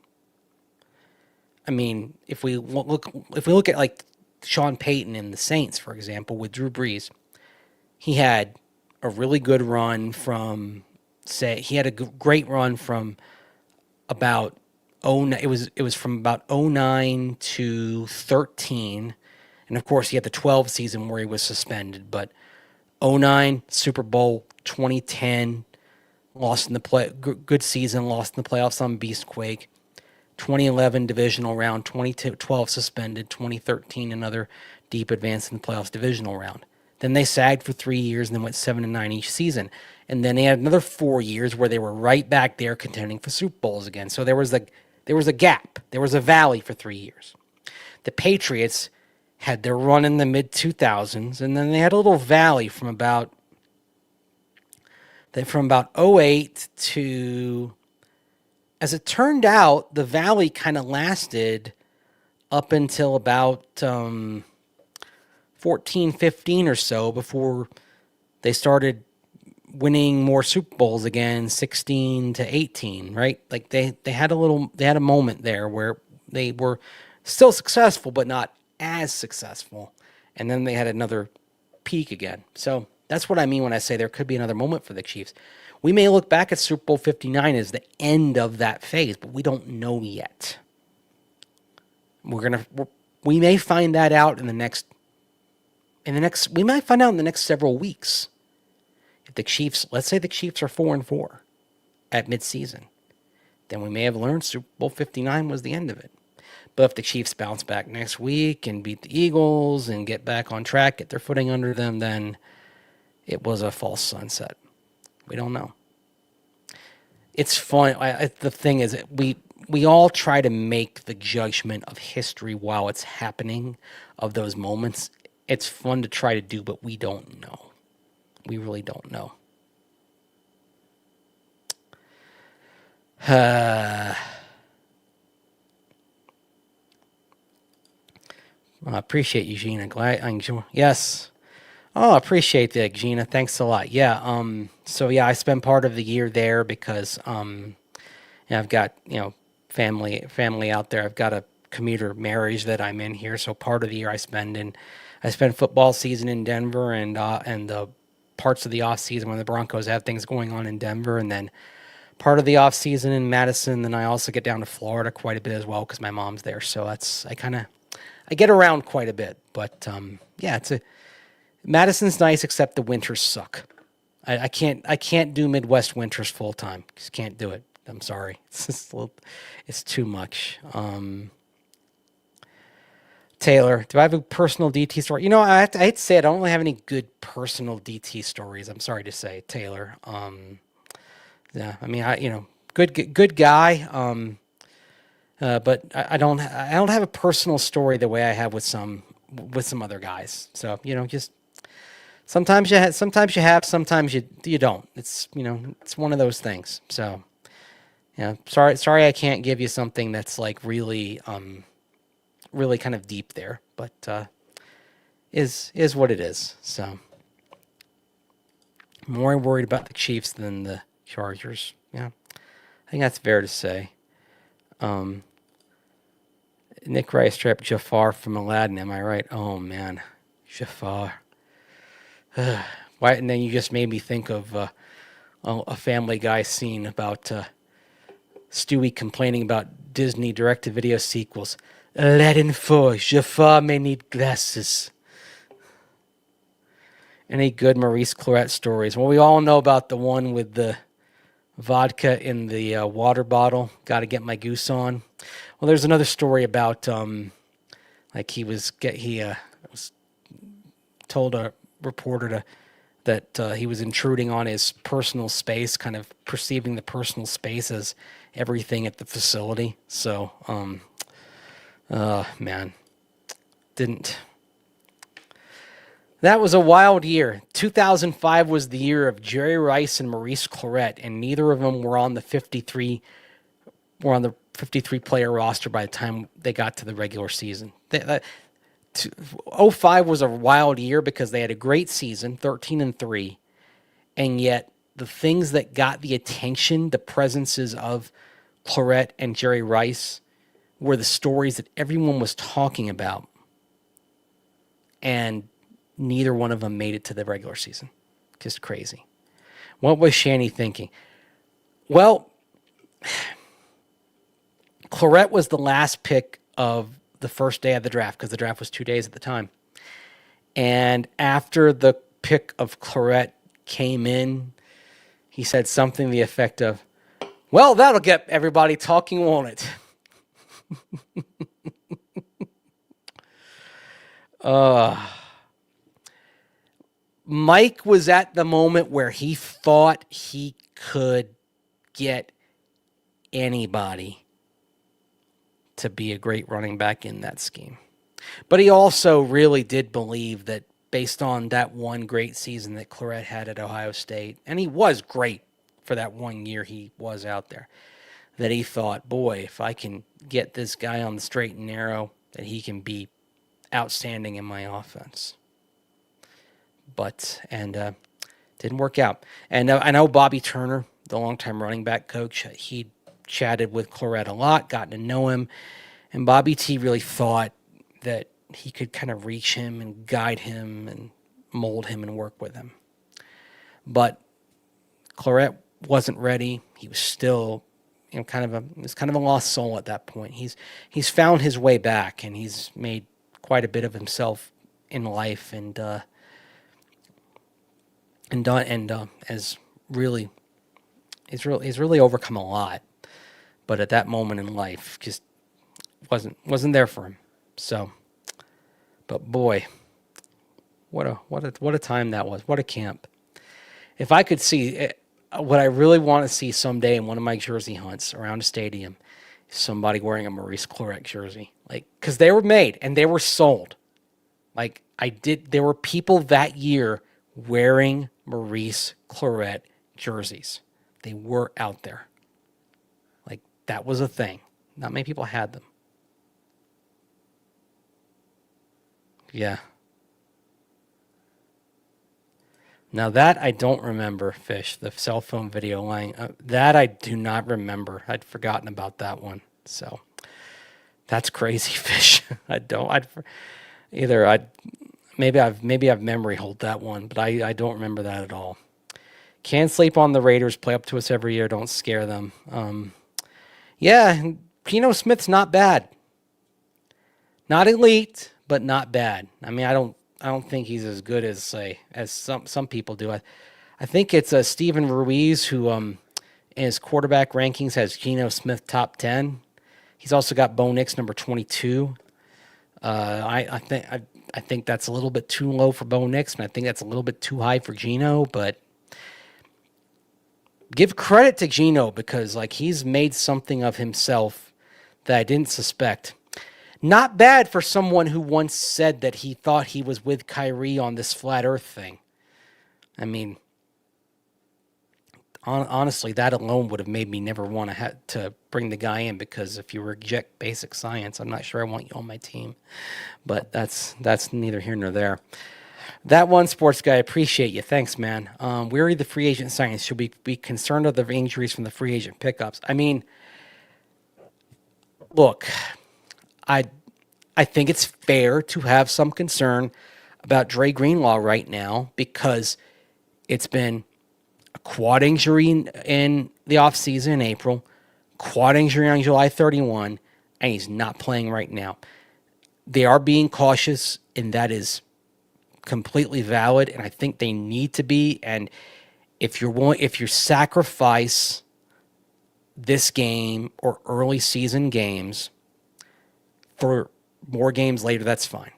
I mean, if we look at like Sean Payton and the Saints, for example, with Drew Brees, he had a really good run from great run from about it was from about 09 to 13, and of course he had the 12 season where he was suspended. But 09 Super Bowl, 2010 lost in the good season, lost in the playoffs on Beastquake. 2011 divisional round, 2012 suspended, 2013 another deep advance in the playoffs divisional round. Then they sagged for 3 years and then went 7-9 each season. And then they had another 4 years where they were right back there contending for Super Bowls again. So there was a gap. There was a valley for 3 years. The Patriots had their run in the mid 2000s, and then they had a little valley from about '08 to, as it turned out, the valley kind of lasted up until about 14, 15 or so before they started winning more Super Bowls again, 16 to 18, right? Like they had a moment there where they were still successful, but not as successful. And then they had another peak again. So that's what I mean when I say there could be another moment for the Chiefs. We may look back at Super Bowl 59 as the end of that phase, but we don't know yet. We may find that out in the next several weeks. If the Chiefs, let's say the Chiefs are 4-4 at midseason, then we may have learned Super Bowl 59 was the end of it. But if the Chiefs bounce back next week and beat the Eagles and get back on track, get their footing under them, then it was a false sunset. We don't know. It's fun. The thing is, we all try to make the judgment of history while it's happening, of those moments. It's fun to try to do, but we don't know. We really don't know. I appreciate you, Gina. Yes. Oh, I appreciate that, Gina. Thanks a lot. Yeah. So yeah, I spend part of the year there because I've got family out there. I've got a commuter marriage that I'm in here. So part of the year I spend football season in Denver and the parts of the off season when the Broncos have things going on in Denver, and then part of the off season in Madison. Then I also get down to Florida quite a bit as well because my mom's there. So I get around quite a bit, but yeah, Madison's nice, except the winters suck. I can't do Midwest winters full time. Just can't do it. I'm sorry. It's too much. Taylor, do I have a personal DT story? I hate to say it, I don't really have any good personal DT stories. I'm sorry to say, Taylor. Yeah, I mean, good guy. But I don't have a personal story the way I have with some other guys. So just sometimes you have, sometimes you don't. It's it's one of those things. So sorry I can't give you something that's like really kind of deep there, but is what it is. So I'm more worried about the Chiefs than the Chargers. Yeah, I think that's fair to say. Nick Rice trapped Jafar from Aladdin. Am I right? Oh man, Jafar. Why? And then you just made me think of a Family Guy scene about Stewie complaining about Disney direct-to-video sequels. Aladdin 4. Jafar may need glasses. Any good Maurice Claret stories? Well, we all know about the one with the vodka in the water bottle. Got to get my goose on. Well, there's another story about like he was told a reporter that he was intruding on his personal space, kind of perceiving the personal space as everything at the facility. So, man, that was a wild year. 2005 was the year of Jerry Rice and Maurice Claret, and neither of them were on the 53 player roster by the time they got to the regular season. 05 was a wild year because they had a great season, 13-3, and yet the things that got the attention, the presences of Claret and Jerry Rice, were the stories that everyone was talking about, and neither one of them made it to the regular season. Just crazy. What was Shanny thinking? Well, Claret was the last pick of the first day of the draft because the draft was 2 days at the time. And after the pick of Claret came in, he said something to the effect of, well, that'll get everybody talking, won't it? Mike was at the moment where he thought he could get anybody to be a great running back in that scheme. But he also really did believe that based on that one great season that Clarett had at Ohio State, and he was great for that 1 year he was out there, that he thought, boy, if I can get this guy on the straight and narrow, that he can be outstanding in my offense. But, didn't work out. And I know Bobby Turner, the longtime running back coach, he chatted with Clarett a lot, gotten to know him, and Bobby T really thought that he could kind of reach him and guide him and mold him and work with him. But Clarett wasn't ready. He was still, kind of a lost soul at that point. He's found his way back, and he's made quite a bit of himself in life, and has really, he's really overcome a lot. But at that moment in life, just wasn't there for him. So, but boy, what a time that was. What a camp. If I could see it, what I really want to see someday in one of my jersey hunts around a stadium, is somebody wearing a Maurice Clarett jersey, because they were made and they were sold. There were people that year wearing Maurice Clarett jerseys. They were out there. That was a thing. Not many people had them. Yeah. Now that I don't remember, Fish, the cell phone video line. That I do not remember. I'd forgotten about that one. So that's crazy, Fish. Maybe I've memory hold that one, but I don't remember that at all. Can't sleep on the Raiders. Play up to us every year. Don't scare them. Yeah, Geno Smith's not bad. Not elite, but not bad. I mean, I don't think he's as good as some people do. I think it's Steven Ruiz who in his quarterback rankings has Geno Smith top 10. He's also got Bo Nix number 22. I think that's a little bit too low for Bo Nix, and I think that's a little bit too high for Geno, but give credit to Geno because he's made something of himself that I didn't suspect. Not bad for someone who once said that he thought he was with Kyrie on this flat earth thing. I mean, honestly, that alone would have made me never want to bring the guy in, because if you reject basic science, I'm not sure I want you on my team. But that's neither here nor there. That one, sports guy, appreciate you. Thanks, man. Where are the free agent signings? Should we be concerned of the injuries from the free agent pickups? I mean, look, I think it's fair to have some concern about Dre Greenlaw right now, because it's been a quad injury in the offseason in April, quad injury on July 31, and he's not playing right now. They are being cautious, and that is completely valid, and I think they need to be. And if you sacrifice this game or early season games for more games later, that's fine.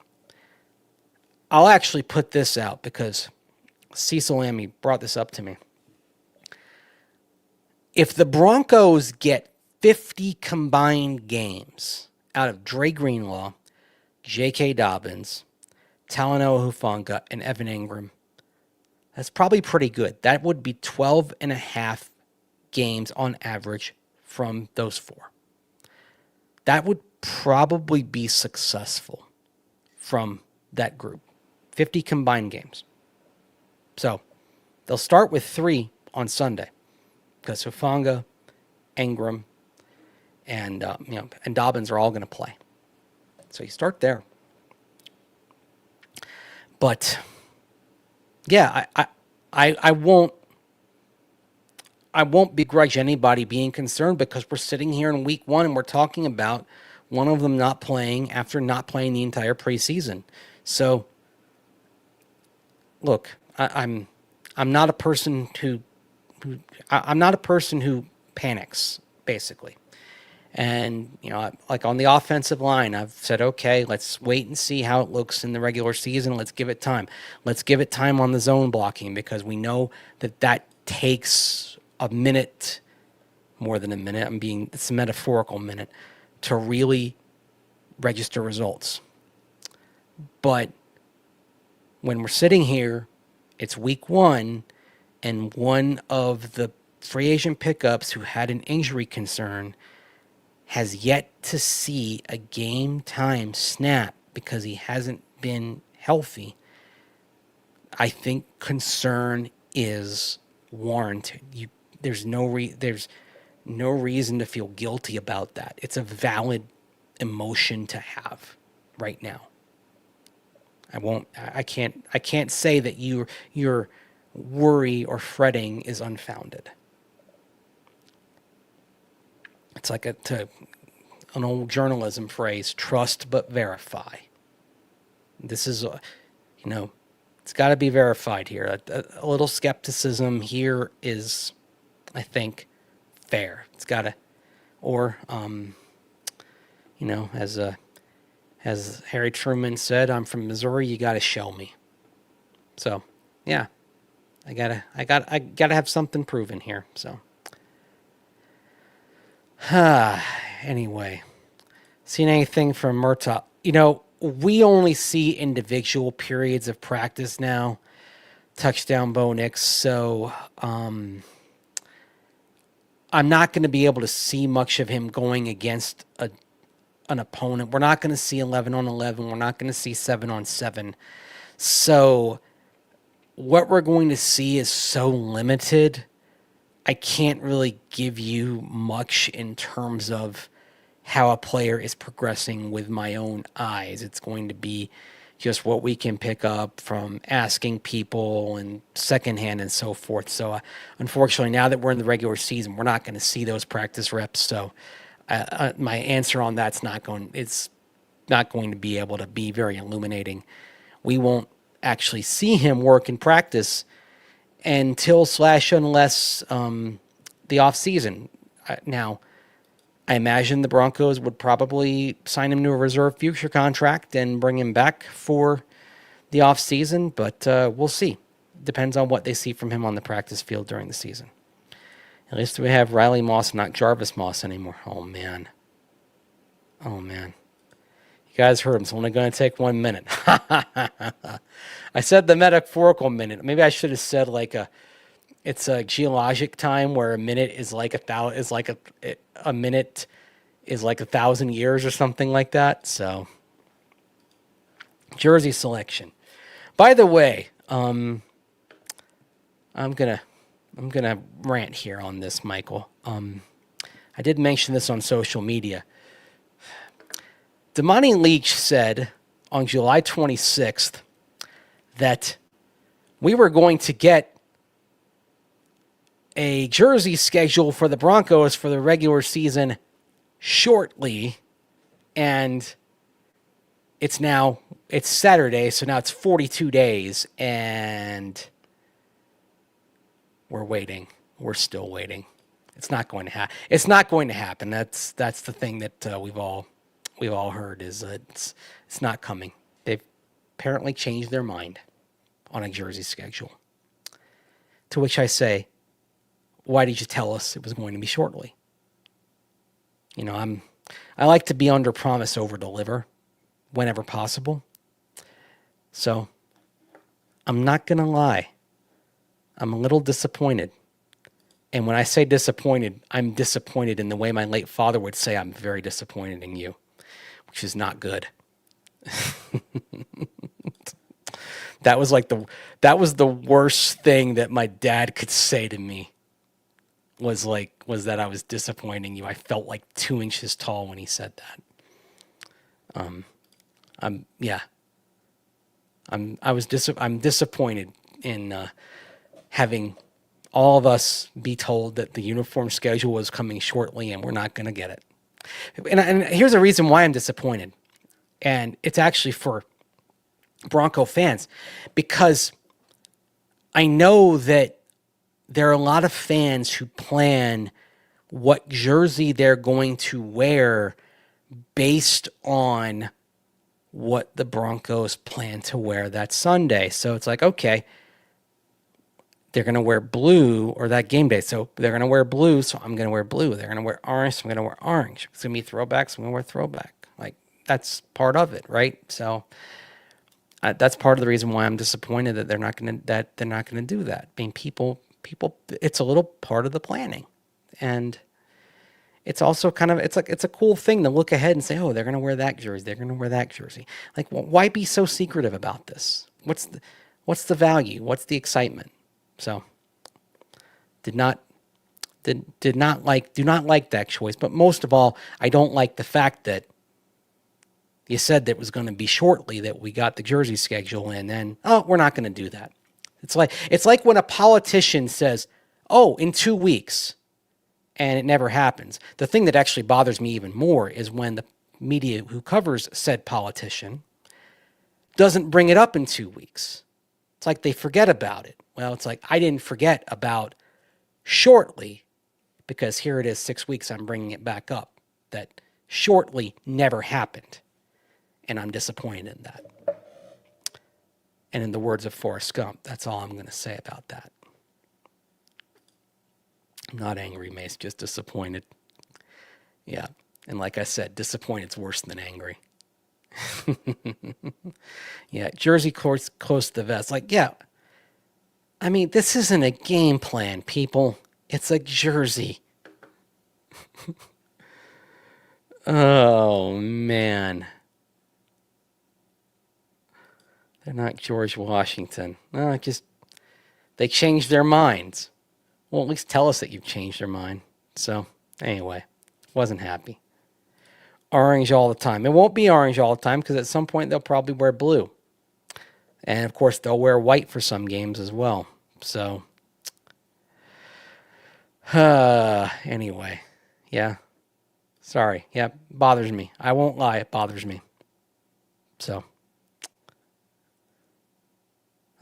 I'll actually put this out because Cecil Lammy brought this up to me. If the Broncos get 50 combined games out of Dre Greenlaw, J.K. Dobbins, Talanoa Hufanga, and Evan Ingram, that's probably pretty good. That would be 12 and a half games on average from those four. That would probably be successful from that group. 50 combined games. So they'll start with 3 on Sunday because Hufanga, Ingram, and Dobbins are all going to play. So you start there. But yeah, I won't begrudge anybody being concerned, because we're sitting here in week 1 and we're talking about one of them not playing after not playing the entire preseason. So look, I'm not a person who panics, basically. And, like on the offensive line, I've said, okay, let's wait and see how it looks in the regular season. Let's give it time. Let's give it time on the zone blocking, because we know that takes a minute, more than a minute. It's a metaphorical minute, to really register results. But when we're sitting here, it's week 1, and one of the free agent pickups who had an injury concern has yet to see a game time snap because he hasn't been healthy. I think concern is warranted. There's no reason to feel guilty about that. It's a valid emotion to have right now. I can't say that your worry or fretting is unfounded. It's like an old journalism phrase: trust but verify. This is, it's got to be verified here. A little skepticism here is, I think, fair. It's got to, or, as Harry Truman said, I'm from Missouri, you got to show me. So, yeah, I gotta have something proven here. So, anyway, seen anything from Murtaugh? We only see individual periods of practice now. Touchdown Bo Nix. So, I'm not going to be able to see much of him going against an opponent. We're not going to see 11 on 11. We're not going to see 7 on 7. So what we're going to see is so limited. I can't really give you much in terms of how a player is progressing with my own eyes. It's going to be just what we can pick up from asking people and secondhand and so forth. So unfortunately, now that we're in the regular season, we're not going to see those practice reps. So my answer on that's it's not going to be able to be very illuminating. We won't actually see him work in practice unless the off season. Now, I imagine the Broncos would probably sign him to a reserve future contract and bring him back for the off season, but we'll see. Depends on what they see from him on the practice field during the season. At least we have Riley Moss, not Jarvis Moss anymore. Oh, man. You guys heard him. It's only going to take 1 minute. I said the metaphorical minute. Maybe I should have said it's a geologic time where a minute is like a minute is like 1,000 years or something like that. So, jersey selection. By the way, I'm gonna rant here on this, Michael. I did mention this on social media. Damani Leach said on July 26th that we were going to get a jersey schedule for the Broncos for the regular season shortly, and it's Saturday, so now it's 42 days, and we're waiting. We're still waiting. It's not going to happen. It's not going to happen. That's the thing that we've all heard is it's not coming. They've apparently changed their mind on a jersey schedule. To which I say, why did you tell us it was going to be shortly? I like to be under promise, over deliver whenever possible. So I'm not going to lie. I'm a little disappointed. And when I say disappointed, I'm disappointed in the way my late father would say, I'm very disappointed in you, which is not good. That was the worst thing that my dad could say to me. Was that I was disappointing you. I felt like 2 inches tall when he said that. I'm disappointed in having all of us be told that the uniform schedule was coming shortly and we're not going to get it. And here's a reason why I'm disappointed. And it's actually for Bronco fans, because I know that there are a lot of fans who plan what jersey they're going to wear based on what the Broncos plan to wear that Sunday. So it's like, okay, they're going to wear blue, or that game day. So they're going to wear blue, so I'm going to wear blue. They're going to wear orange, so I'm going to wear orange. It's going to be throwback, so I'm going to wear throwback. Like, that's part of it, right? So that's part of the reason why I'm disappointed that they're not going to do that. I mean, people, it's a little part of the planning, and it's also kind of, it's a cool thing to look ahead and say, oh, they're going to wear that jersey. They're going to wear that jersey. Like, why be so secretive about this? What's the value? What's the excitement? So, do not like that choice. But most of all, I don't like the fact that you said that it was going to be shortly that we got the jersey schedule, and then, oh, we're not going to do that. It's like when a politician says, oh, in 2 weeks, and it never happens. The thing that actually bothers me even more is when the media who covers said politician doesn't bring it up in 2 weeks. It's like they forget about it. Well, it's like I didn't forget about shortly, because here it is 6 weeks, I'm bringing it back up. That shortly never happened. And I'm disappointed in that. And in the words of Forrest Gump, that's all I'm going to say about that. I'm not angry, Mace, just disappointed. Yeah. And like I said, disappointed's worse than angry. Yeah, jersey close to the vest. Like, yeah. I mean, this isn't a game plan, people. It's a jersey. Oh, man. They're not George Washington. No, they changed their minds. Well, at least tell us that you've changed your mind. So, anyway, wasn't happy. Orange all the time. It won't be orange all the time because at some point they'll probably wear blue. And, of course, they'll wear white for some games as well. So, anyway, yeah. Sorry. Yeah, bothers me. I won't lie, it bothers me. So,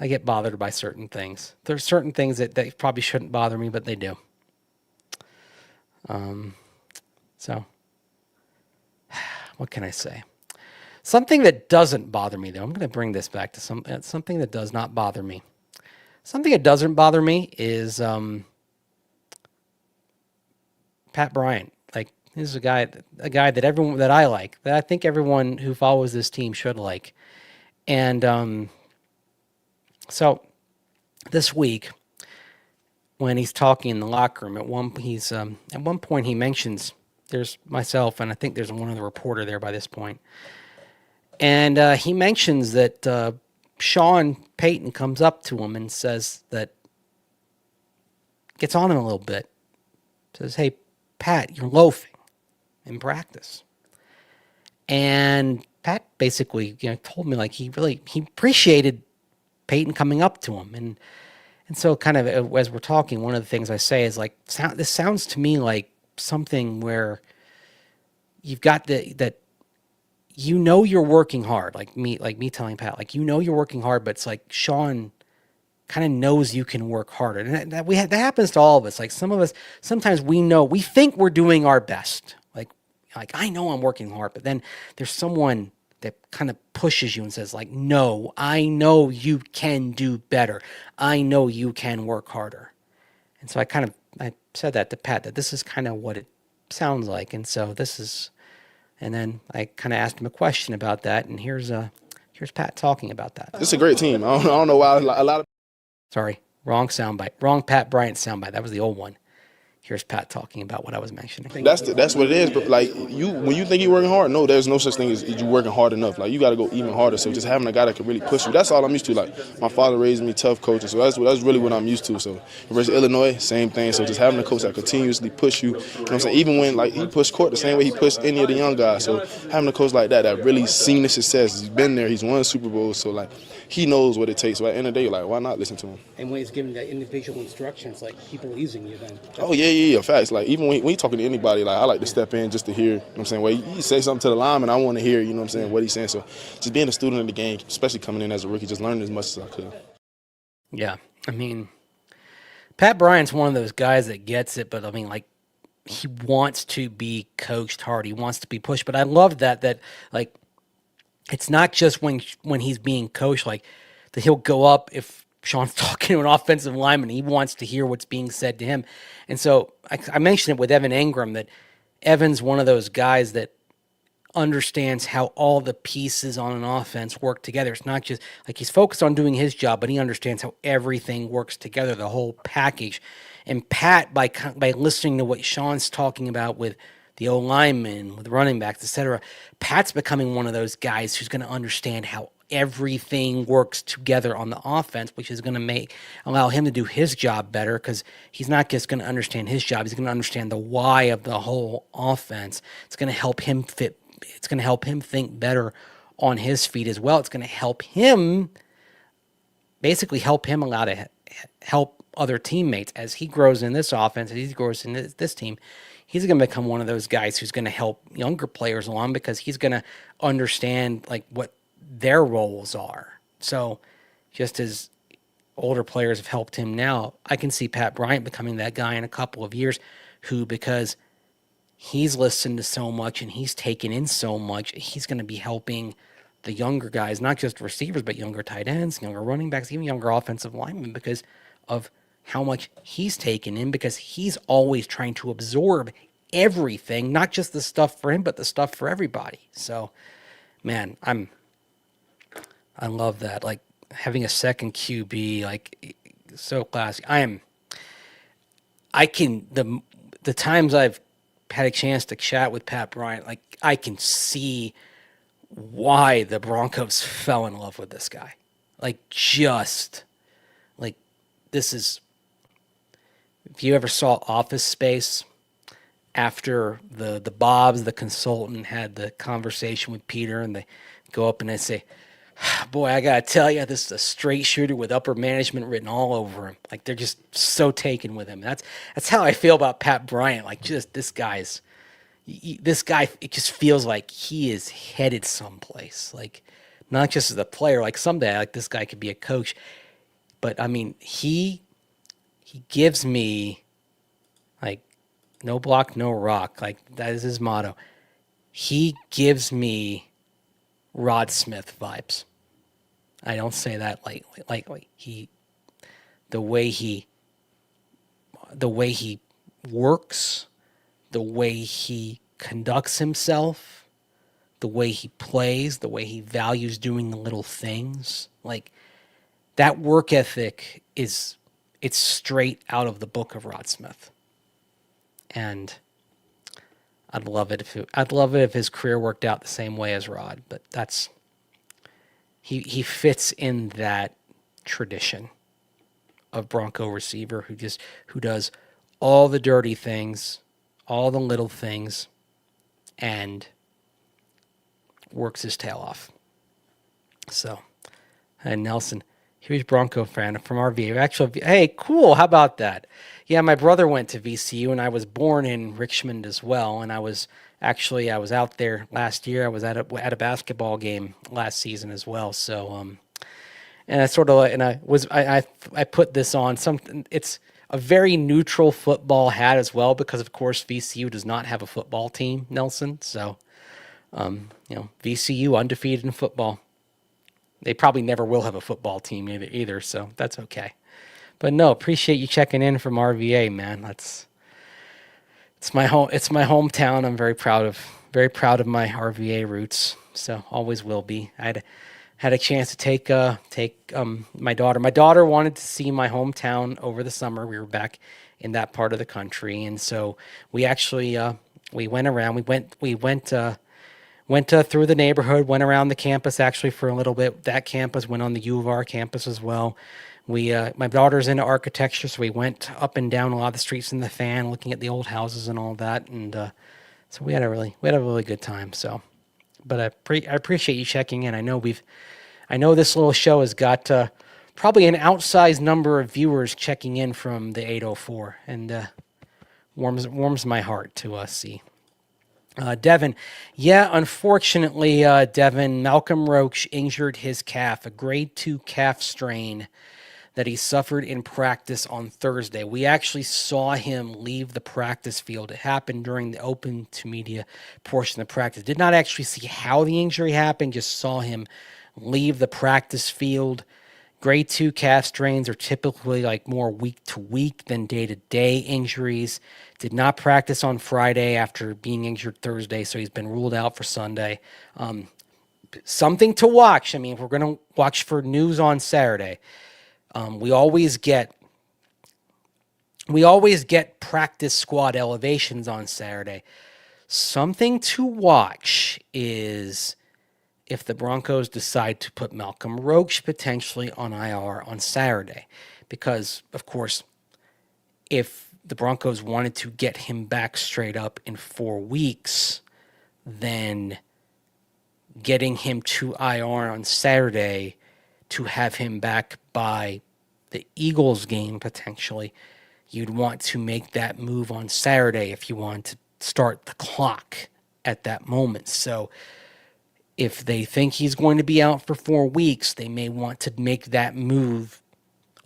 I get bothered by certain things. There's certain things that probably shouldn't bother me, but they do. So, what can I say? Something that doesn't bother me, though. I'm going to bring this back to something that does not bother me. Something that doesn't bother me is Pat Bryant. Like, this is a guy that I like, that I think everyone who follows this team should like. And so this week, when he's talking in the locker room, at one point he mentions, there's myself and I think there's one other reporter there by this point, and he mentions that Sean Payton comes up to him and says that, gets on him a little bit, says, "Hey, Pat, you're loafing in practice." And Pat basically, told me like he appreciated Payton coming up to him, and so kind of as we're talking, one of the things I say is like, this sounds to me like something where you've got that you're working hard, like me telling Pat, like, you're working hard, but it's like Sean kind of knows you can work harder, and that happens to all of us. Like, some of us, sometimes we think we're doing our best, like I know I'm working hard, but then there's someone that kind of pushes you and says like, no, I know you can do better. I know you can work harder. And so I said that to Pat, that this is kind of what it sounds like. And so and then I kind of asked him a question about that. And here's Pat talking about that. It's a great team. I don't know why a lot of. Sorry, wrong soundbite. Wrong Pat Bryant soundbite. That was the old one. Here's Pat talking about what I was mentioning. That's what it is. But like, when you think you're working hard, no, there's no such thing as you working hard enough. Like, you got to go even harder. So just having a guy that can really push you, that's all I'm used to. Like, my father raised me tough coaching, so that's really what I'm used to. So versus Illinois, same thing. So just having a coach that continuously push you. You know what I'm saying? Even when like he pushed Court the same way he pushed any of the young guys. So having a coach like that really seen the success. He's been there. He's won Super Bowls. So like, he knows what it takes. So at the end of the day, like, why not listen to him? And when he's giving the individual instructions, like, people using you then. Oh, yeah, facts. Like, even when he's talking to anybody, like, I like to step in just to hear, you know what I'm saying? Well, he say something to the lineman, I want to hear, you know what I'm saying, what he's saying. So just being a student of the game, especially coming in as a rookie, just learning as much as I could. Yeah, I mean, Pat Bryant's one of those guys that gets it, but I mean, like, he wants to be coached hard. He wants to be pushed. But I love that like it's not just when he's being coached, like that he'll go up if Sean's talking to an offensive lineman. He wants to hear what's being said to him. And so I mentioned it with Evan Engram that Evan's one of those guys that understands how all the pieces on an offense work together. It's not just like he's focused on doing his job, but he understands how everything works together, the whole package. And Pat, by listening to what Sean's talking about with the O linemen, with running backs, etc., Pat's becoming one of those guys who's going to understand how everything works together on the offense, which is going to allow him to do his job better, because he's not just going to understand his job, he's going to understand the why of the whole offense. It's going to help him fit. It's going to help him think better on his feet as well. It's going to help him, basically help him allow to help other teammates as he grows in this offense, as he grows in this team. He's going to become one of those guys who's going to help younger players along, because he's going to understand like what their roles are. So just as older players have helped him now, I can see Pat Bryant becoming that guy in a couple of years who, because he's listened to so much and he's taken in so much, he's going to be helping the younger guys, not just receivers, but younger tight ends, younger running backs, even younger offensive linemen, because of how much he's taken in, because he's always trying to absorb everything, not just the stuff for him, but the stuff for everybody. So, man, I love that. Like having a second QB, like so classy. The times I've had a chance to chat with Pat Bryant, like I can see why the Broncos fell in love with this guy. This is, if you ever saw Office Space, after the Bobs, the consultant, had the conversation with Peter, and they go up and they say, boy, I gotta tell you, this is a straight shooter with upper management written all over him. Like they're just so taken with him. That's how I feel about Pat Bryant. Like just this guy, it just feels like he is headed someplace. Like not just as a player, like someday, like this guy could be a coach. But I mean, he gives me like no block, no rock. Like that is his motto. He gives me Rod Smith vibes. I don't say that lightly. The way he works, the way he conducts himself, the way he plays, the way he values doing the little things, like that work ethic it's straight out of the book of Rod Smith. And I'd love it if his career worked out the same way as Rod, but he fits in that tradition of Bronco receiver who does all the dirty things, all the little things, and works his tail off. So, and Nelson, huge Bronco fan from RVA. Actually, hey, cool. How about that? Yeah, my brother went to VCU, and I was born in Richmond as well. And I was out there last year. I was at a basketball game last season as well. So, and I put this on something. It's a very neutral football hat as well, because of course VCU does not have a football team, Nelson. So, VCU undefeated in football. They probably never will have a football team either, so that's okay. But no, appreciate you checking in from RVA, man. It's my home. It's my hometown. I'm very proud of my RVA roots. So always will be. I had a chance to take my daughter. My daughter wanted to see my hometown over the summer. We were back in that part of the country, and so we actually we went around. We went through the neighborhood, went around the campus actually for a little bit. That campus, went on the U of R campus as well. My daughter's into architecture, so we went up and down a lot of the streets in the fan, looking at the old houses and all that. And so we had a really good time. So, but I appreciate you checking in. I know this little show has got probably an outsized number of viewers checking in from the 804, and warms my heart to see. Devin, yeah, unfortunately, Devin, Malcolm Roach injured his calf, a grade 2 calf strain that he suffered in practice on Thursday. We actually saw him leave the practice field. It happened during the open to media portion of practice. Did not actually see how the injury happened, just saw him leave the practice field. Grade 2 calf strains are typically like more week to week than day to day injuries. Did not practice on Friday after being injured Thursday, so he's been ruled out for Sunday. Something to watch. I mean, if we're going to watch for news on Saturday, we always get practice squad elevations on Saturday. Something to watch is if the Broncos decide to put Malcolm Roach potentially on IR on Saturday. Because, of course, if the Broncos wanted to get him back straight up in 4 weeks, then getting him to IR on Saturday to have him back by the Eagles game potentially, you'd want to make that move on Saturday if you want to start the clock at that moment. So if they think he's going to be out for 4 weeks, they may want to make that move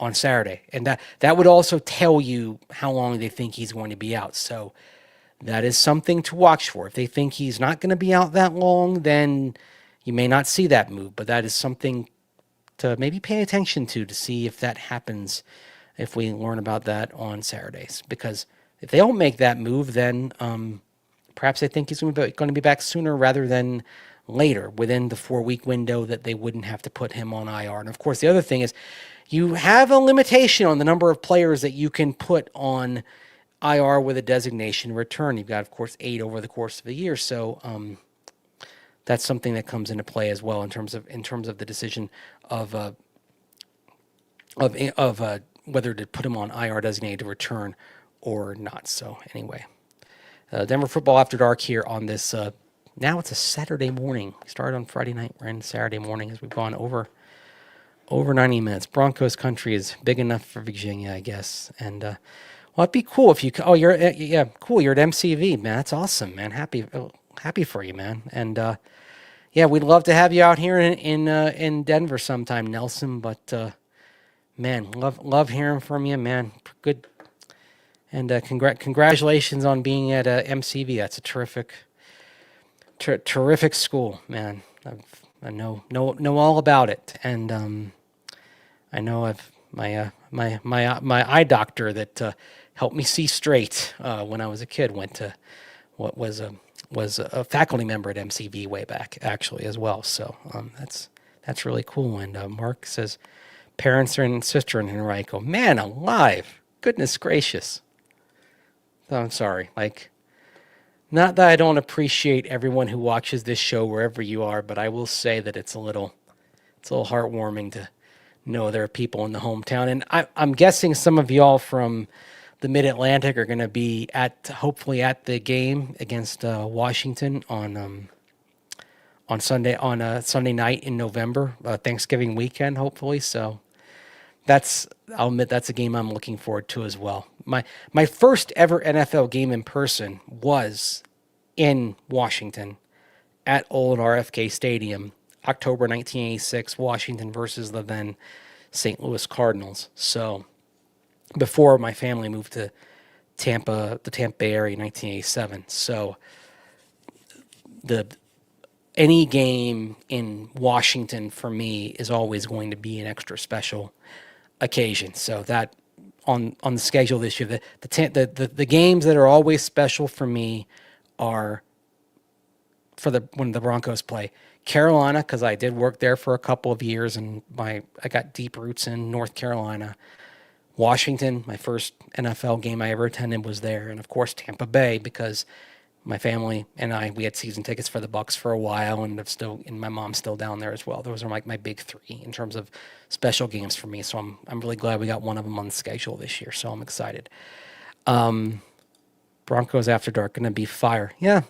on Saturday. And that would also tell you how long they think he's going to be out. So that is something to watch for. If they think he's not going to be out that long, then you may not see that move. But that is something to maybe pay attention to see if that happens, if we learn about that on Saturdays. Because if they don't make that move, then perhaps they think he's going to be back sooner rather than later, within the 4-week window that they wouldn't have to put him on IR. And of course, the other thing is you have a limitation on the number of players that you can put on IR with a designation return. You've got, of course, 8 over the course of the year. So that's something that comes into play as well in terms of the decision of whether to put him on IR designated return or not. So anyway, Denver Football After Dark here on this. Now it's a Saturday morning. We started on Friday night. We're in Saturday morning as we've gone over 90 minutes. Broncos country is big enough for Virginia, I guess. And well, it'd be cool if you. Oh, cool. You're at MCV, man. That's awesome, man. Happy for you, man. And yeah, we'd love to have you out here in Denver sometime, Nelson. But man, love hearing from you, man. Good. And congratulations on being at MCV. That's a terrific school, man. I know all about it, and I know my eye doctor that helped me see straight when I was a kid went to what was a faculty member at MCV way back actually as well. So that's really cool. And Mark says parents and sister in Henrico. Man alive, goodness gracious. Oh, I'm sorry, like. Not that I don't appreciate everyone who watches this show wherever you are, but I will say that it's a little heartwarming to know there are people in the hometown. And I'm guessing some of y'all from the Mid-Atlantic are going to be hopefully at the game against Washington on Sunday Sunday night in November, Thanksgiving weekend, hopefully. So I'll admit that's a game I'm looking forward to as well. My first ever NFL game in person was in Washington at old RFK Stadium, October 1986, Washington versus the then St. Louis Cardinals. So before my family moved to the Tampa Bay area in 1987. So any game in Washington for me is always going to be an extra special occasion. So that on the schedule this year, the games that are always special for me are when the Broncos play Carolina, because I did work there for a couple of years and I got deep roots in North Carolina. Washington, my first NFL game I ever attended was there, and of course Tampa Bay, because my family and we had season tickets for the Bucks for a while, and my mom's still down there as well. Those are like my big 3 in terms of special games for me. So I'm really glad we got one of them on the schedule this year. So I'm excited. Broncos After Dark gonna be fire. Yeah,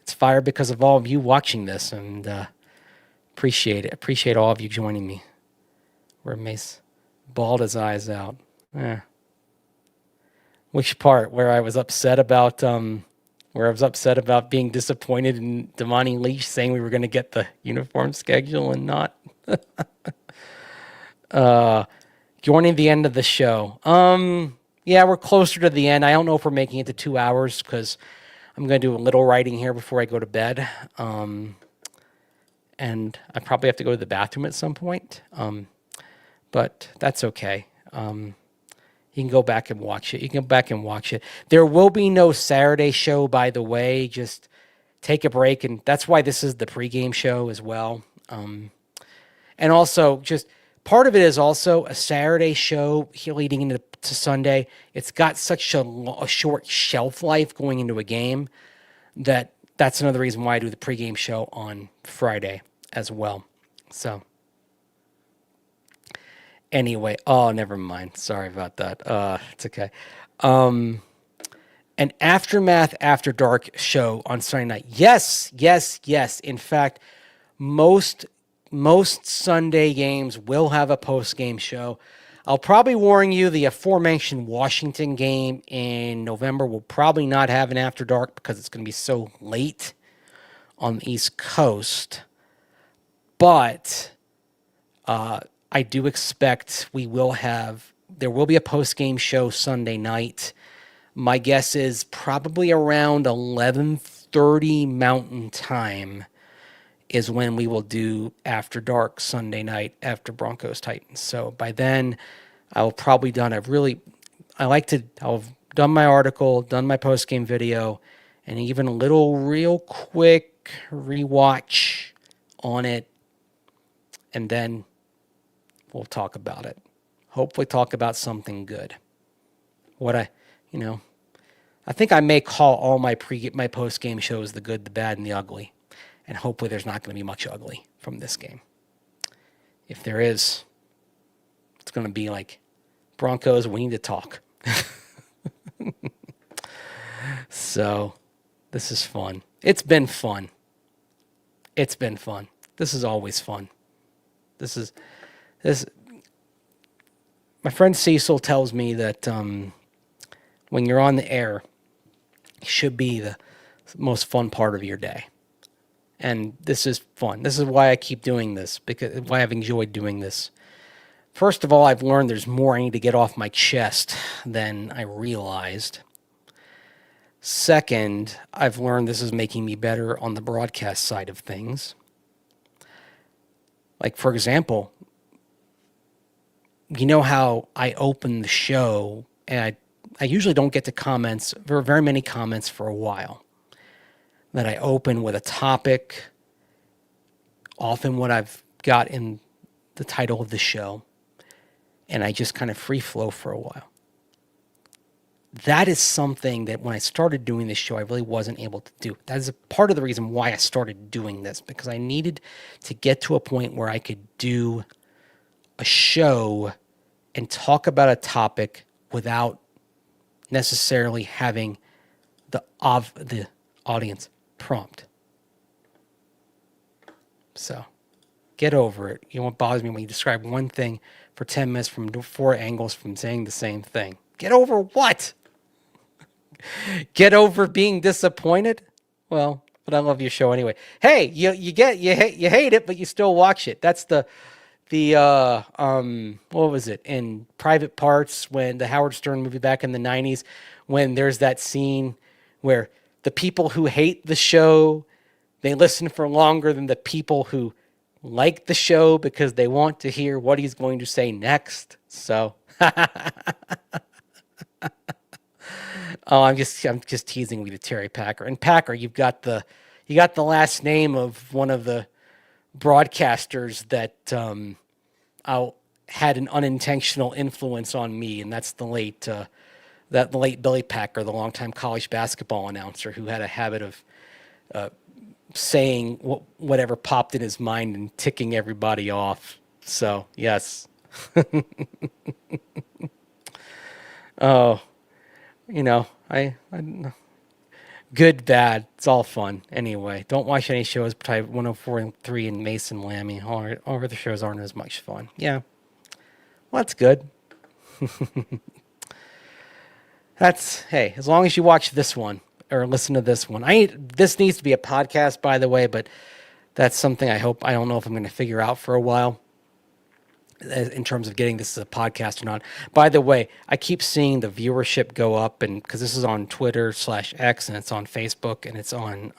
it's fire because of all of you watching this, and appreciate it. Appreciate all of you joining me. Where Mace bawled his eyes out. Which part? Where I was upset about being disappointed in Damani Leach saying we were going to get the uniform schedule and not. Joining the end of the show. Yeah, we're closer to the end. I don't know if we're making it to 2 hours because I'm going to do a little writing here before I go to bed. And I probably have to go to the bathroom at some point. But that's okay. You can go back and watch it. You can go back and watch it. There will be no Saturday show, by the way. Just take a break. And that's why this is the pregame show as well. And also, just part of it is also a Saturday show here leading into Sunday. It's got such a short shelf life going into a game that's another reason why I do the pregame show on Friday as well. So, anyway, oh, never mind. Sorry about that. It's okay. An Aftermath After Dark show on Sunday night. Yes. In fact, most Sunday games will have a post-game show. I'll probably warn you, the aforementioned Washington game in November will probably not have an After Dark because it's going to be so late on the East Coast. But I do expect there will be a post-game show Sunday night. My guess is probably around 11:30 Mountain Time is when we will do After Dark Sunday night after Broncos-Titans. So by then, I'll probably I'll have done my article, done my post-game video, and even a little real quick rewatch on it. And then we'll talk about it. Hopefully talk about something good. I think I may call all my post-game shows the good, the bad, and the ugly. And hopefully there's not going to be much ugly from this game. If there is, it's going to be like, Broncos, we need to talk. So, this is fun. It's been fun. This is always fun. My friend Cecil tells me that when you're on the air, it should be the most fun part of your day. And this is fun. This is why I keep doing this, why I've enjoyed doing this. First of all, I've learned there's more I need to get off my chest than I realized. Second, I've learned this is making me better on the broadcast side of things. Like, for example, you know how I open the show, and I usually don't get to very many comments for a while. That I open with a topic, often what I've got in the title of the show, and I just kind of free flow for a while. That is something that when I started doing this show, I really wasn't able to do. That is a part of the reason why I started doing this, because I needed to get to a point where I could do a show and talk about a topic without necessarily having the audience prompt. So, get over it. You know what bothers me when you describe one thing for 10 minutes from 4 angles from saying the same thing. Get over what? Get over being disappointed? Well, but I love your show anyway. Hey, you hate it, but you still watch it. That's the what was it in Private Parts, when the Howard Stern movie back in the 90s, when there's that scene where the people who hate the show, they listen for longer than the people who like the show because they want to hear what he's going to say next. So, I'm just teasing with Terry Packer. And Packer, you got the last name of one of the broadcasters that had an unintentional influence on me, and that's the late Billy Packer, the longtime college basketball announcer, who had a habit of saying whatever popped in his mind and ticking everybody off. So, yes. Oh, I good, bad, it's all fun. Anyway, don't watch any shows between 104.3 and Mason Lammy. All other shows aren't as much fun. Yeah. Well, that's good. Hey, as long as you watch this one or listen to this one. This needs to be a podcast, by the way, but that's something I don't know if I'm going to figure out for a while. in terms of getting this as a podcast or not. By the way, I keep seeing the viewership go up, and because this is on Twitter/X, and it's on Facebook, and it's on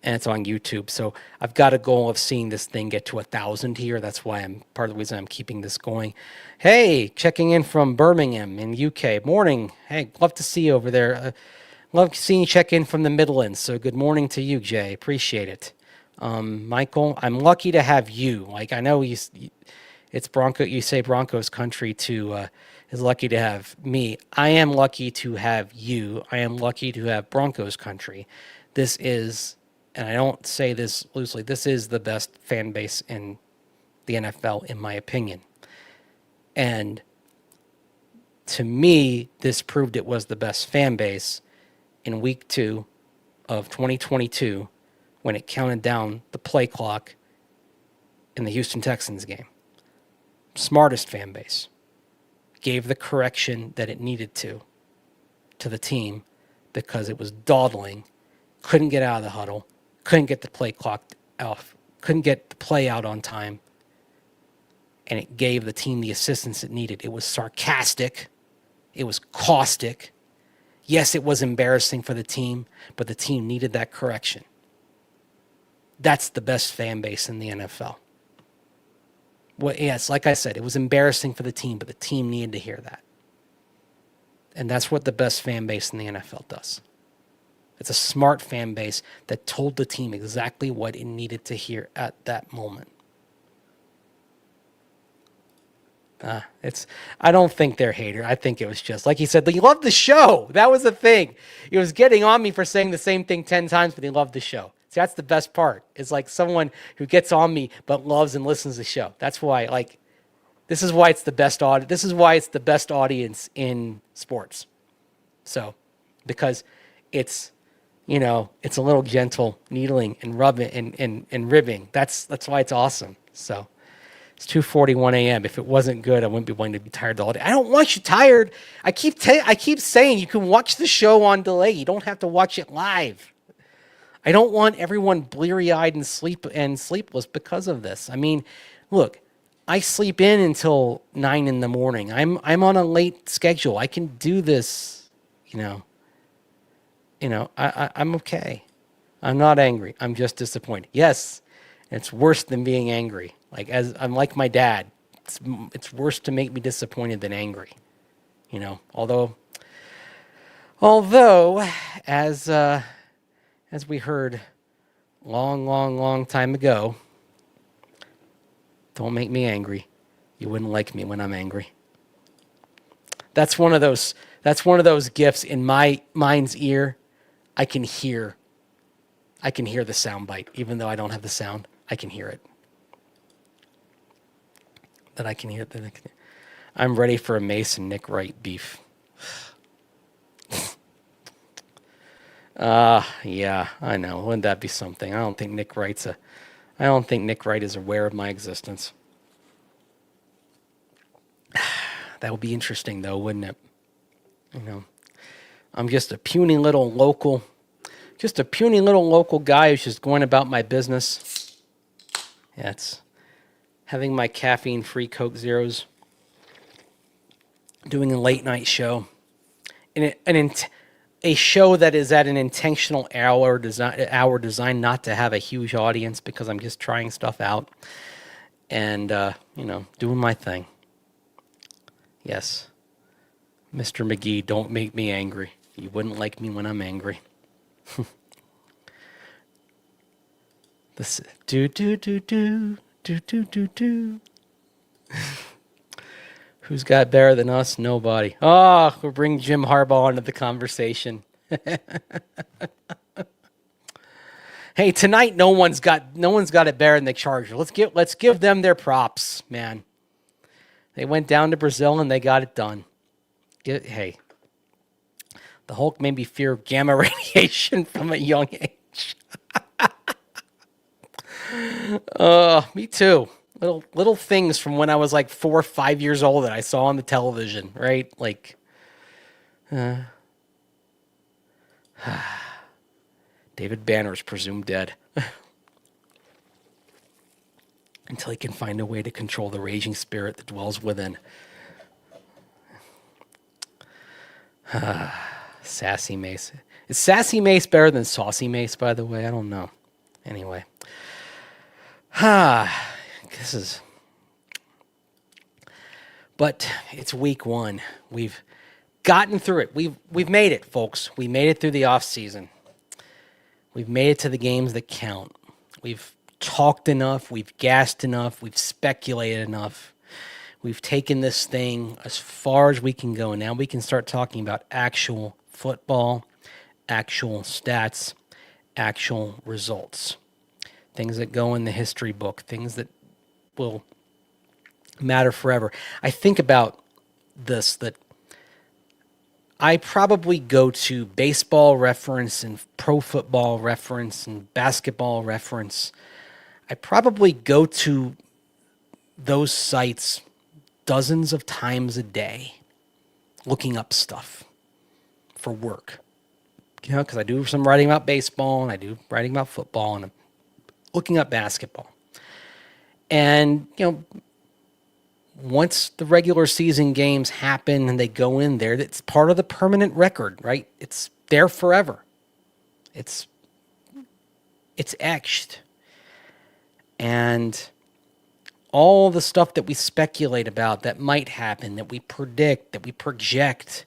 YouTube. So I've got a goal of seeing this thing get to 1,000 here. That's why I'm part of the reason I'm keeping this going. Hey, checking in from Birmingham in UK. Morning. Hey, love to see you over there. Love seeing you check in from the Midlands. So good morning to you, Jay. Appreciate it. Michael, I'm lucky to have you. Like, I know it's Bronco. You say Broncos country is lucky to have me. I am lucky to have you. I am lucky to have Broncos country. This is, and I don't say this loosely, this is the best fan base in the NFL, in my opinion. And to me, this proved it was the best fan base in week 2 of 2022 when it counted down the play clock in the Houston Texans game. Smartest fan base. Gave the correction that it needed to the team because it was dawdling, couldn't get out of the huddle, couldn't get the play clock off, couldn't get the play out on time, and it gave the team the assistance it needed. It was sarcastic. It was caustic. Yes, it was embarrassing for the team, but the team needed that correction. That's the best fan base in the NFL. Well, yes, like I said, it was embarrassing for the team, but the team needed to hear that. And that's what the best fan base in the NFL does. It's a smart fan base that told the team exactly what it needed to hear at that moment. I don't think they're hater. I think it was just, like he said, he loved the show. That was the thing. He was getting on me for saying the same thing 10 times, but he loved the show. See, that's the best part. It's like someone who gets on me but loves and listens to the show. That's why, this is why it's the best audience. This is why it's the best audience in sports. So, because it's, it's a little gentle needling and rubbing and ribbing. That's why it's awesome. So, it's 2:41 a.m. If it wasn't good, I wouldn't be wanting to be tired all day. I don't want you tired. I keep saying you can watch the show on delay. You don't have to watch it live. I don't want everyone bleary-eyed and sleepless because of this. I mean, look, I sleep in until 9 in the morning. I'm on a late schedule. I can do this, I'm okay. I'm not angry. I'm just disappointed. Yes, it's worse than being angry. I'm like my dad. It's worse to make me disappointed than angry. Although as we heard long time ago, don't make me angry. You wouldn't like me when I'm angry. That's one of those gifts in my mind's ear. I can hear the soundbite, even though I don't have the sound. I can hear it. I'm ready for a Mace and Nick Wright beef. Yeah, I know. Wouldn't that be something? I don't think Nick Wright is aware of my existence. That would be interesting, though, wouldn't it? I'm just a puny little local guy who's just going about my business. Yeah, it's having my caffeine-free Coke Zeros, doing a late-night show, a show that is at an intentional hour designed not to have a huge audience because I'm just trying stuff out and, doing my thing. Yes. Mr. McGee, don't make me angry. You wouldn't like me when I'm angry. This do. Who's got better than us? Nobody. Oh, we'll bring Jim Harbaugh into the conversation. Hey, tonight no one's got it better than the Chargers. Let's give them their props, man. They went down to Brazil and they got it done. Hey, the Hulk made me fear gamma radiation from a young age. Me too. Little things from when I was like 4 or 5 years old that I saw on the television, right? David Banner is presumed dead. until he can find a way to control the raging spirit that dwells within. Sassy Mace. Is Sassy Mace better than Saucy Mace, by the way? I don't know. Anyway. This is... But it's week 1. We've gotten through it. We've made it, folks. We made it through the off season. We've made it to the games that count. We've talked enough. We've gassed enough. We've speculated enough. We've taken this thing as far as we can go. Now we can start talking about actual football, actual stats, actual results. Things that go in the history book, things that will matter forever. I think about this, that I probably go to baseball reference and pro football reference and basketball reference. I probably go to those sites dozens of times a day looking up stuff for work. You know, because I do some writing about baseball and I do writing about football and I'm looking up basketball. And, you know, once the regular season games happen and they go in there, it's part of the permanent record, right? It's there forever. It's etched. And all the stuff that we speculate about that might happen, that we predict, that we project,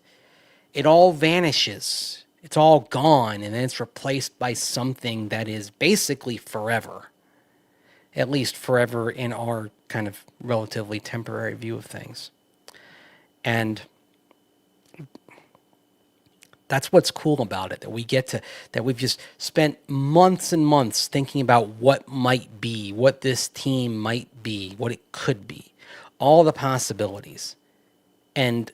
it all vanishes. It's all gone, and then it's replaced by something that is basically forever. At least forever in our kind of relatively temporary view of things. And that's what's cool about it, that we've just spent months and months thinking about what might be, what this team might be, what it could be, all the possibilities. And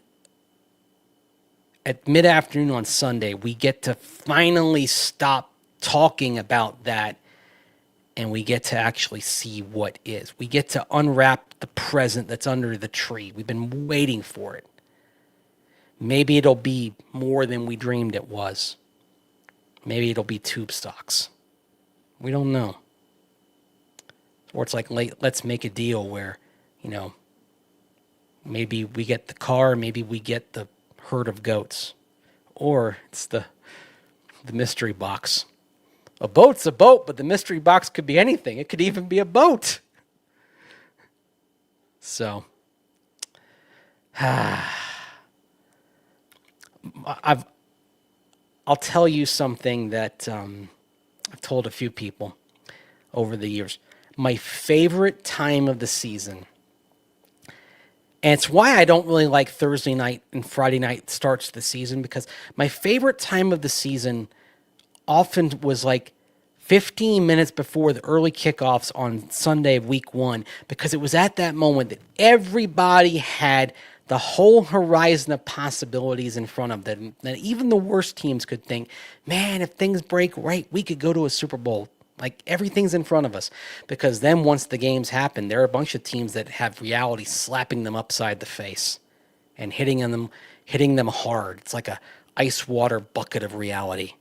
at mid-afternoon on Sunday, we get to finally stop talking about that and we get to actually see what is. We get to unwrap the present that's under the tree. We've been waiting for it. Maybe it'll be more than we dreamed it was. Maybe it'll be tube stocks. We don't know. Or it's like, let's make a deal where, you know, maybe we get the car, maybe we get the herd of goats. Or it's the mystery box. A boat's a boat, but the mystery box could be anything. It could even be a boat. So, I'll tell you something that I've told a few people over the years. My favorite time of the season, and it's why I don't really like Thursday night and Friday night starts the season, because my favorite time of the season often was like 15 minutes before the early kickoffs on Sunday of week 1, because it was at that moment that everybody had the whole horizon of possibilities in front of them, that even the worst teams could think, man, if things break right, we could go to a Super Bowl. Like, everything's in front of us. Because then once the games happen, there are a bunch of teams that have reality slapping them upside the face and hitting them hard. It's like a ice water bucket of reality.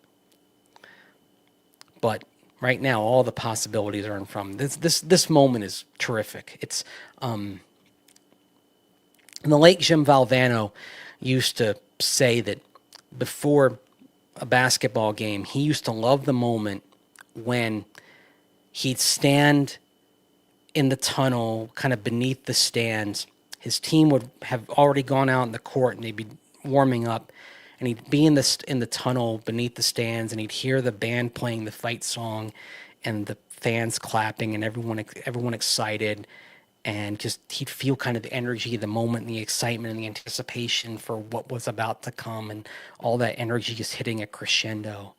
But right now, all the possibilities are in front of them. This moment is terrific. It's the late Jim Valvano used to say that before a basketball game, he used to love the moment when he'd stand in the tunnel, kind of beneath the stands. His team would have already gone out in the court and they'd be warming up, and he'd be in the tunnel beneath the stands, and he'd hear the band playing the fight song and the fans clapping and everyone excited, and just he'd feel kind of the energy, the moment, and the excitement and the anticipation for what was about to come, and all that energy just hitting a crescendo.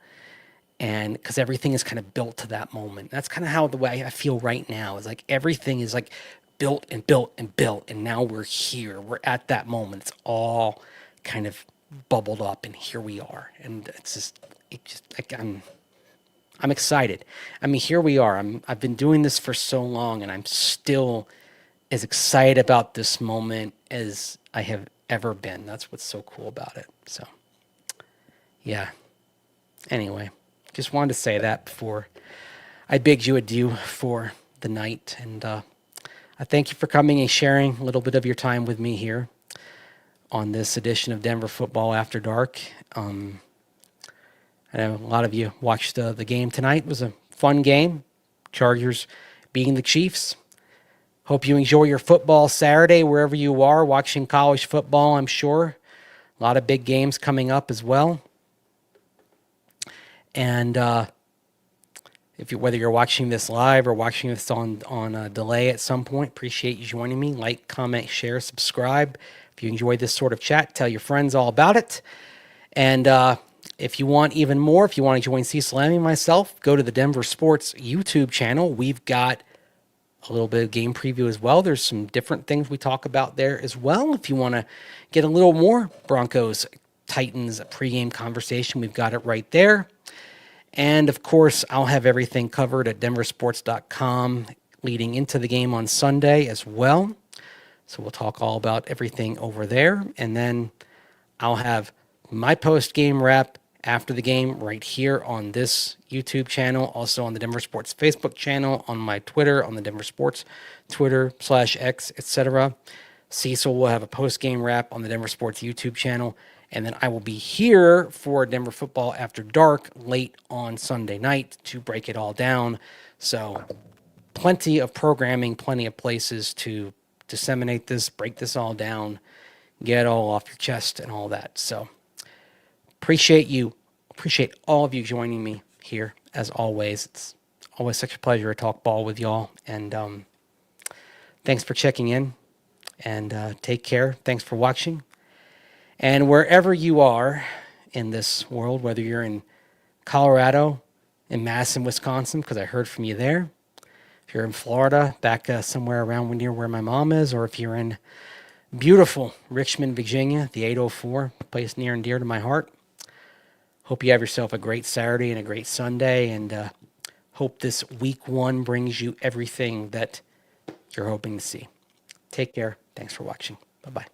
And because everything is kind of built to that moment. That's kind of how the way I feel right now is like everything is like built and built and built. And now we're here. We're at that moment. It's all kind of bubbled up and here we are. And it's just like I'm excited. I mean, here we are. I've been doing this for so long and I'm still as excited about this moment as I have ever been. That's what's so cool about it. So, yeah. Anyway. Just wanted to say that before I bid you adieu for the night. And I thank you for coming and sharing a little bit of your time with me here on this edition of Denver Football After Dark. I know a lot of you watched the game tonight. It was a fun game. Chargers beating the Chiefs. Hope you enjoy your football Saturday wherever you are watching college football, I'm sure. A lot of big games coming up as well. And whether you're watching this live or watching this on a delay at some point, appreciate you joining me. Like, comment, share, subscribe. If you enjoy this sort of chat, tell your friends all about it. And if you want even more, if you want to join Cecil Lammy and myself, go to the Denver Sports YouTube channel. We've got a little bit of game preview as well. There's some different things we talk about there as well. If you want to get a little more Broncos-Titans pregame conversation, we've got it right there. And, of course, I'll have everything covered at denversports.com leading into the game on Sunday as well. So we'll talk all about everything over there. And then I'll have my post-game wrap after the game right here on this YouTube channel, also on the Denver Sports Facebook channel, on my Twitter, on the Denver Sports Twitter /X, etc. Cecil will have a post-game wrap on the Denver Sports YouTube channel. And then I will be here for Denver Football After Dark late on Sunday night to break it all down. So plenty of programming, plenty of places to disseminate this, break this all down, get it all off your chest and all that. So appreciate all of you joining me here as always. It's always such a pleasure to talk ball with y'all. And thanks for checking in, and take care. Thanks for watching. And wherever you are in this world, whether you're in Colorado, in Madison, Wisconsin, because I heard from you there, if you're in Florida, back somewhere around near where my mom is, or if you're in beautiful Richmond, Virginia, the 804, a place near and dear to my heart, hope you have yourself a great Saturday and a great Sunday, and hope this week 1 brings you everything that you're hoping to see. Take care. Thanks for watching. Bye-bye.